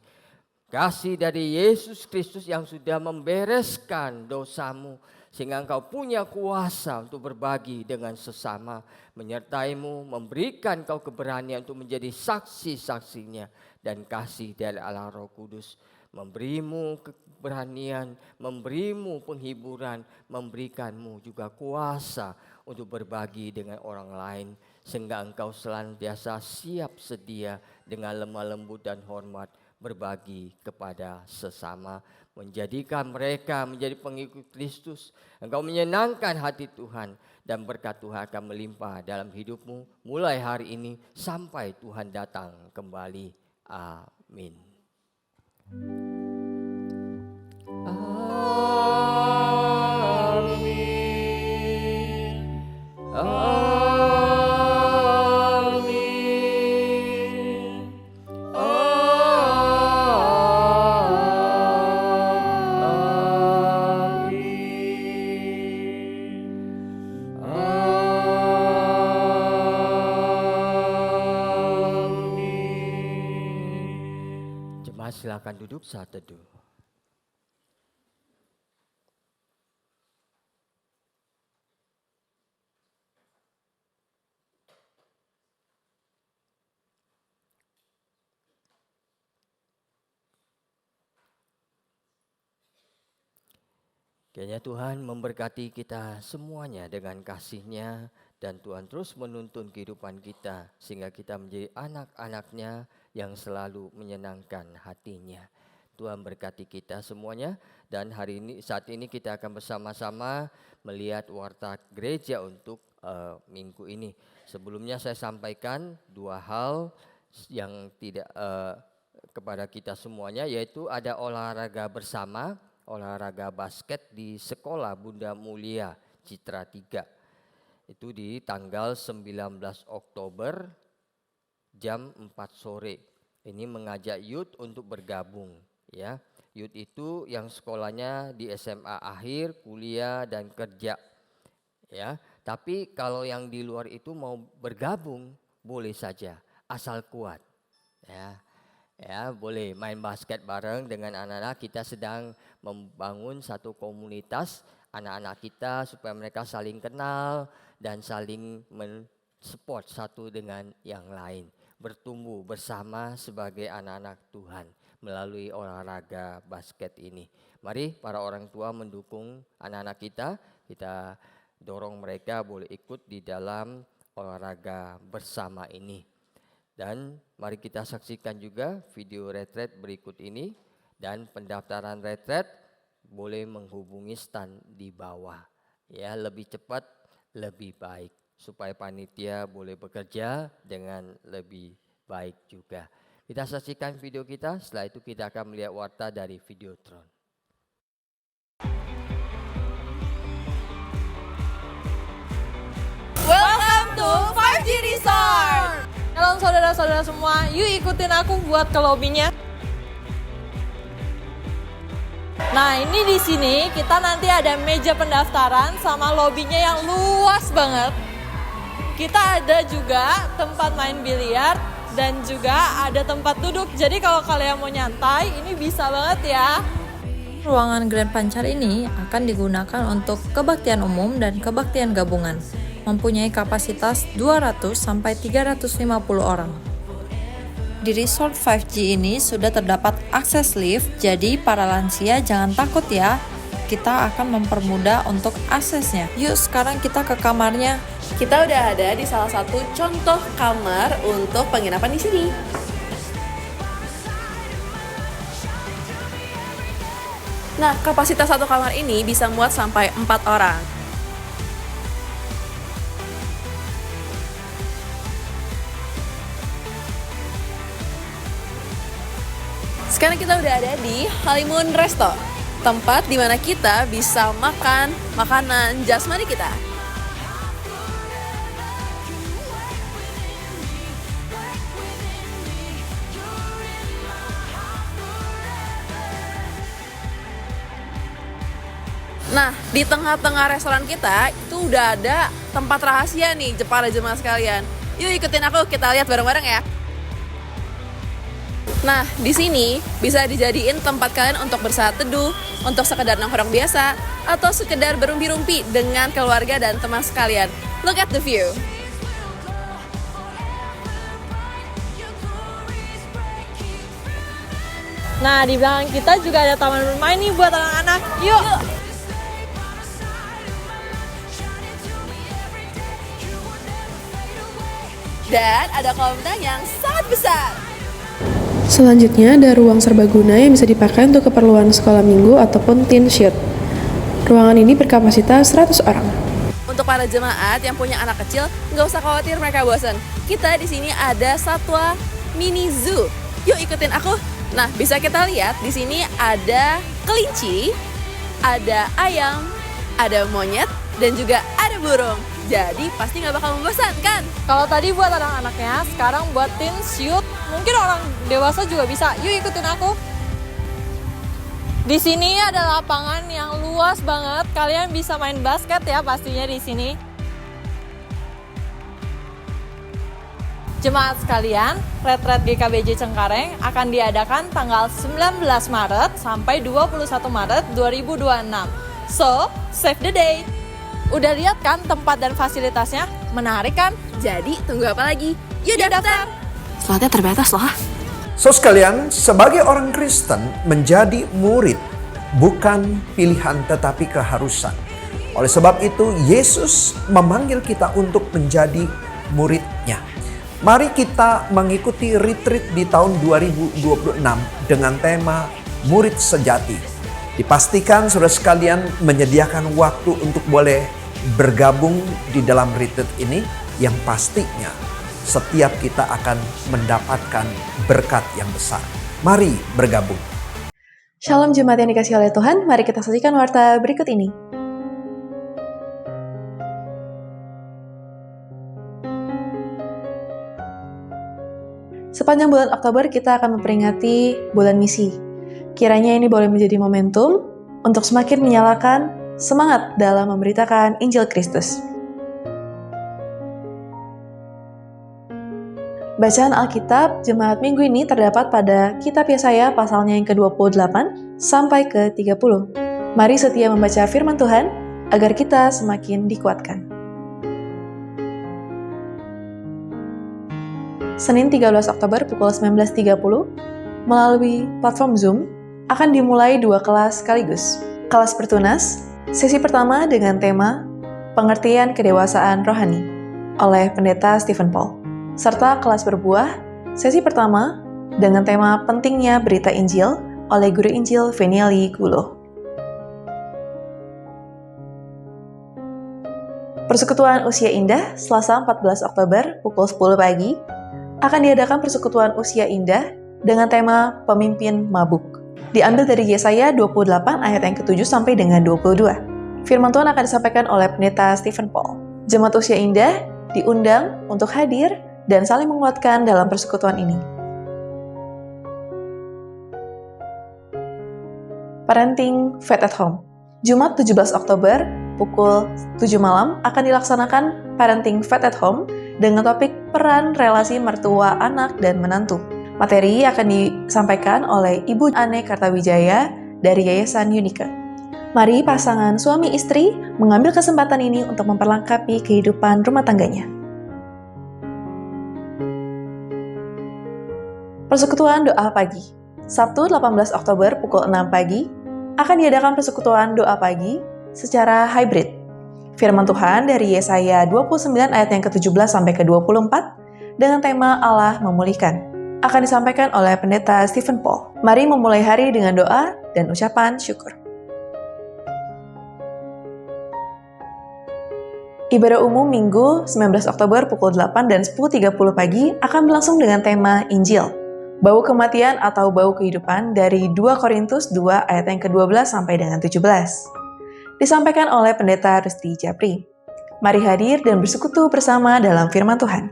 Kasih dari Yesus Kristus yang sudah membereskan dosamu, sehingga engkau punya kuasa untuk berbagi dengan sesama, menyertaimu, memberikan kau keberanian untuk menjadi saksi-saksinya, dan kasih dari Allah Roh Kudus memberimu keberanian, memberimu penghiburan, memberikanmu juga kuasa untuk berbagi dengan orang lain, sehingga engkau senantiasa siap sedia dengan lemah lembut dan hormat berbagi kepada sesama, menjadikan mereka menjadi pengikut Kristus. Engkau menyenangkan hati Tuhan dan berkat Tuhan akan melimpah dalam hidupmu mulai hari ini sampai Tuhan datang kembali. Amin. Jemaat silakan duduk saat teduh. Kiranya Tuhan memberkati kita semuanya dengan kasih-Nya dan Tuhan terus menuntun kehidupan kita sehingga kita menjadi anak-anak-Nya yang selalu menyenangkan hati-Nya. Tuhan berkati kita semuanya dan saat ini kita akan bersama-sama melihat warta gereja untuk minggu ini. Sebelumnya saya sampaikan dua hal yang tidak kepada kita semuanya, yaitu ada olahraga bersama, olahraga basket di Sekolah Bunda Mulia Citra 3. Itu di tanggal 19 Oktober jam 4 sore. Ini mengajak youth untuk bergabung, ya. Youth itu yang sekolahnya di SMA akhir, kuliah dan kerja. Ya, tapi kalau yang di luar itu mau bergabung boleh saja, asal kuat. Ya, boleh main basket bareng dengan anak-anak. Kita sedang membangun satu komunitas anak-anak kita supaya mereka saling kenal dan saling mensupport satu dengan yang lain. Bertumbuh bersama sebagai anak-anak Tuhan melalui olahraga basket ini. Mari para orang tua mendukung anak-anak kita. Kita dorong mereka boleh ikut di dalam olahraga bersama ini. Dan mari kita saksikan juga video retret berikut ini. Dan pendaftaran retret boleh menghubungi stand di bawah. Ya, lebih cepat, lebih baik. Supaya panitia boleh bekerja dengan lebih baik juga. Kita saksikan video kita, setelah itu kita akan melihat warta dari Videotron.
Welcome to 5G Resort. Shalom saudara-saudara semua, yuk ikutin aku buat ke lobbynya. Nah, ini di sini kita nanti ada meja pendaftaran sama lobbynya yang luas banget. Kita ada juga tempat main biliar dan juga ada tempat duduk. Jadi kalau kalian mau nyantai, ini bisa banget ya. Ruangan Grand Pancar ini akan digunakan untuk kebaktian umum dan kebaktian gabungan. Mempunyai kapasitas 200 sampai 350 orang. Di resort 5G ini sudah terdapat akses lift, jadi para lansia jangan takut ya. Kita akan mempermudah untuk aksesnya. Yuk sekarang kita ke kamarnya.
Kita udah ada di salah satu contoh kamar untuk penginapan di sini. Nah, kapasitas satu kamar ini bisa muat sampai 4 orang. Sekarang kita udah ada di Honeymoon Resto, tempat di mana kita bisa makan makanan jasmani kita. Nah, di tengah-tengah restoran kita itu udah ada tempat rahasia nih, para jemaah sekalian. Yuk ikutin aku, kita lihat bareng-bareng ya. Nah, di sini bisa dijadiin tempat kalian untuk bersaat teduh, untuk sekedar nongkrong biasa, atau sekedar berumpi-rumpi dengan keluarga dan teman sekalian. Look at the view.
Nah, di belakang kita juga ada taman bermain nih buat anak-anak. Yuk!
Dan ada kolam renang yang sangat besar.
Selanjutnya ada ruang serbaguna yang bisa dipakai untuk keperluan sekolah minggu ataupun teen shoot. Ruangan ini berkapasitas 100 orang.
Untuk para jemaat yang punya anak kecil, nggak usah khawatir mereka bosan. Kita di sini ada satwa mini zoo. Yuk ikutin aku. Nah, bisa kita lihat di sini ada kelinci, ada ayam, ada monyet, dan juga ada burung. Jadi pasti nggak bakal membosankan.
Kalau tadi buat anak-anaknya, sekarang buat teen shoot, mungkin orang dewasa juga bisa. Yuk ikutin aku. Di sini ada lapangan yang luas banget. Kalian bisa main basket ya pastinya di sini. Jemaat sekalian, retret GKBJ Cengkareng akan diadakan tanggal 19 Maret sampai 21 Maret 2026. So, save the date. Udah lihat kan tempat dan fasilitasnya? Menarik kan?
Jadi tunggu apa lagi? Yuk daftar! Slotnya terbatas loh.
So sekalian, sebagai orang Kristen, menjadi murid bukan pilihan tetapi keharusan. Oleh sebab itu, Yesus memanggil kita untuk menjadi murid-Nya. Mari kita mengikuti retreat di tahun 2026 dengan tema Murid Sejati. Dipastikan saudara sekalian menyediakan waktu untuk boleh bergabung di dalam retreat ini, yang pastinya setiap kita akan mendapatkan berkat yang besar. Mari bergabung.
Shalom jemaat yang dikasihi oleh Tuhan, mari kita saksikan warta berikut ini. Sepanjang bulan Oktober kita akan memperingati bulan misi. Kiranya ini boleh menjadi momentum untuk semakin menyalakan semangat dalam memberitakan Injil Kristus. Bacaan Alkitab Jemaat minggu ini terdapat pada Kitab Yesaya pasalnya yang ke-28 sampai ke-30. Mari setia membaca firman Tuhan agar kita semakin dikuatkan. Senin 13 Oktober pukul 19.30 melalui platform Zoom akan dimulai 2 kelas sekaligus. Kelas bertunas, sesi pertama dengan tema Pengertian Kedewasaan Rohani oleh Pendeta Stephen Paul. Serta kelas berbuah, sesi pertama dengan tema Pentingnya Berita Injil oleh Guru Injil Veniali Gulo. Persekutuan Usia Indah Selasa 14 Oktober pukul 10 pagi akan diadakan Persekutuan Usia Indah dengan tema Pemimpin Mabuk. Diambil dari Yesaya 28 ayat yang ke-7 sampai dengan 22. Firman Tuhan akan disampaikan oleh Pendeta Stephen Paul. Jemaat Usia Indah diundang untuk hadir dan saling menguatkan dalam persekutuan ini. Parenting Faith at Home. Jumat 17 Oktober pukul 7 malam akan dilaksanakan Parenting Faith at Home dengan topik peran relasi mertua, anak, dan menantu. Materi akan disampaikan oleh Ibu Ane Kartawijaya dari Yayasan Unika. Mari pasangan suami istri mengambil kesempatan ini untuk memperlengkapi kehidupan rumah tangganya. Persekutuan Doa Pagi. Sabtu 18 Oktober pukul 6 pagi akan diadakan persekutuan doa pagi secara hybrid. Firman Tuhan dari Yesaya 29 ayat yang ke-17 sampai ke-24 dengan tema Allah Memulihkan akan disampaikan oleh Pendeta Stephen Paul. Mari memulai hari dengan doa dan ucapan syukur. Ibadah umum Minggu 19 Oktober pukul 8 dan 10.30 pagi akan berlangsung dengan tema Injil. Bau kematian atau bau kehidupan dari 2 Korintus 2 ayat yang ke-12 sampai dengan 17. Disampaikan oleh Pendeta Rusti Japri. Mari hadir dan bersekutu bersama dalam firman Tuhan.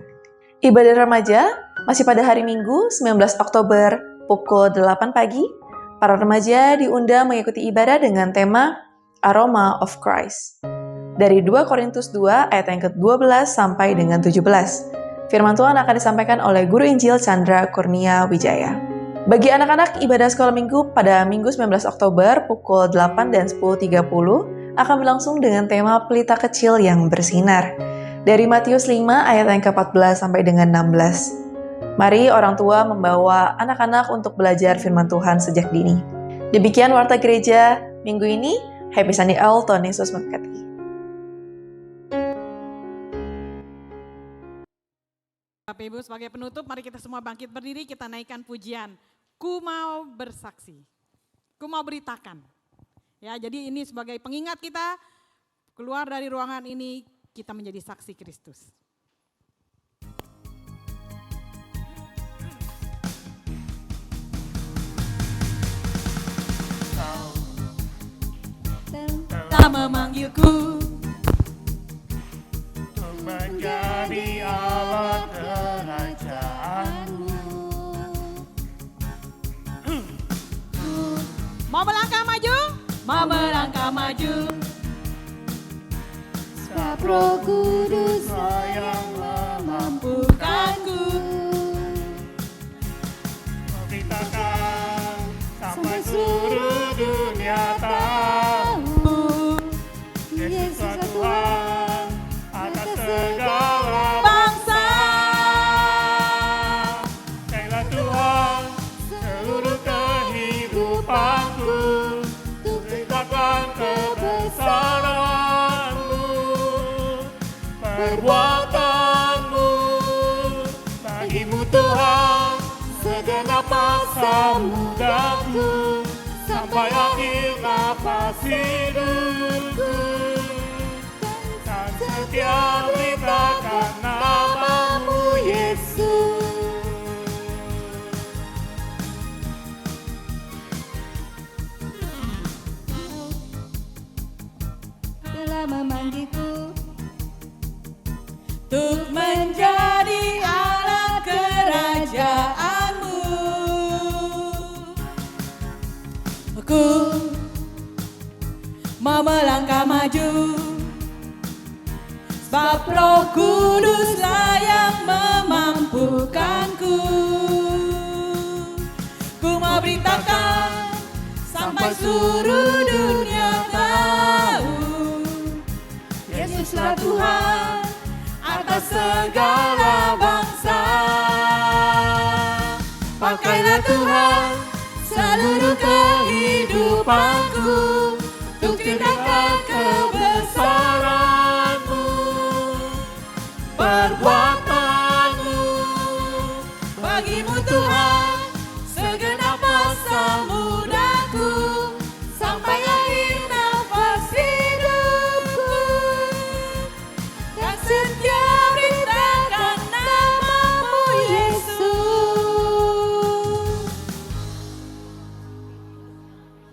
Ibadah remaja masih pada hari Minggu 19 Oktober pukul 8 pagi. Para remaja diundang mengikuti ibadah dengan tema Aroma of Christ. Dari 2 Korintus 2 ayat yang ke-12 sampai dengan 17. Firman Tuhan akan disampaikan oleh Guru Injil Chandra Kurnia Wijaya. Bagi anak-anak, ibadah sekolah minggu pada Minggu 19 Oktober pukul 8 dan 10.30 akan berlangsung dengan tema Pelita Kecil yang Bersinar. Dari Matius 5 ayat yang ke-14 sampai dengan 16. Mari orang tua membawa anak-anak untuk belajar firman Tuhan sejak dini. Demikian warta gereja minggu ini. Happy Sunday all, Tuhan Yesus memberkati.
Bapak Ibu, sebagai penutup mari kita semua bangkit berdiri, kita naikkan pujian. Ku mau bersaksi, ku mau beritakan. Ya, jadi ini sebagai pengingat kita, keluar dari ruangan ini kita menjadi saksi Kristus. Telah memanggilku
untuk menjadi alat kerajaanmu.
Mau melangkah maju? Mau melangkah maju.
Sebab Roh Kudus
yang
Memampukanku
memberitakan sampai seluruh dunia tahu Yesus Tuhan atas segala
bangsa.
Engkaulah Tuhan seluruh kehidupanku, untuk beritakan kebesaran-Mu, perbuatan-Mu. Bagimu Tuhan segenap masa mudaku, sampai akhir nafas hidupku, dan setia beritakan nama-Mu Yesus.
telah memanggilku
Untuk menjadi alat kerajaan-Mu. Aku mau melangkah maju, sebab Roh Kuduslah yang memampukanku. Ku mau beritakan sampai seluruh dunia tahu Yesuslah Tuhan atas segala bangsa. Pakailah Tuhan seluruh kehidupanku,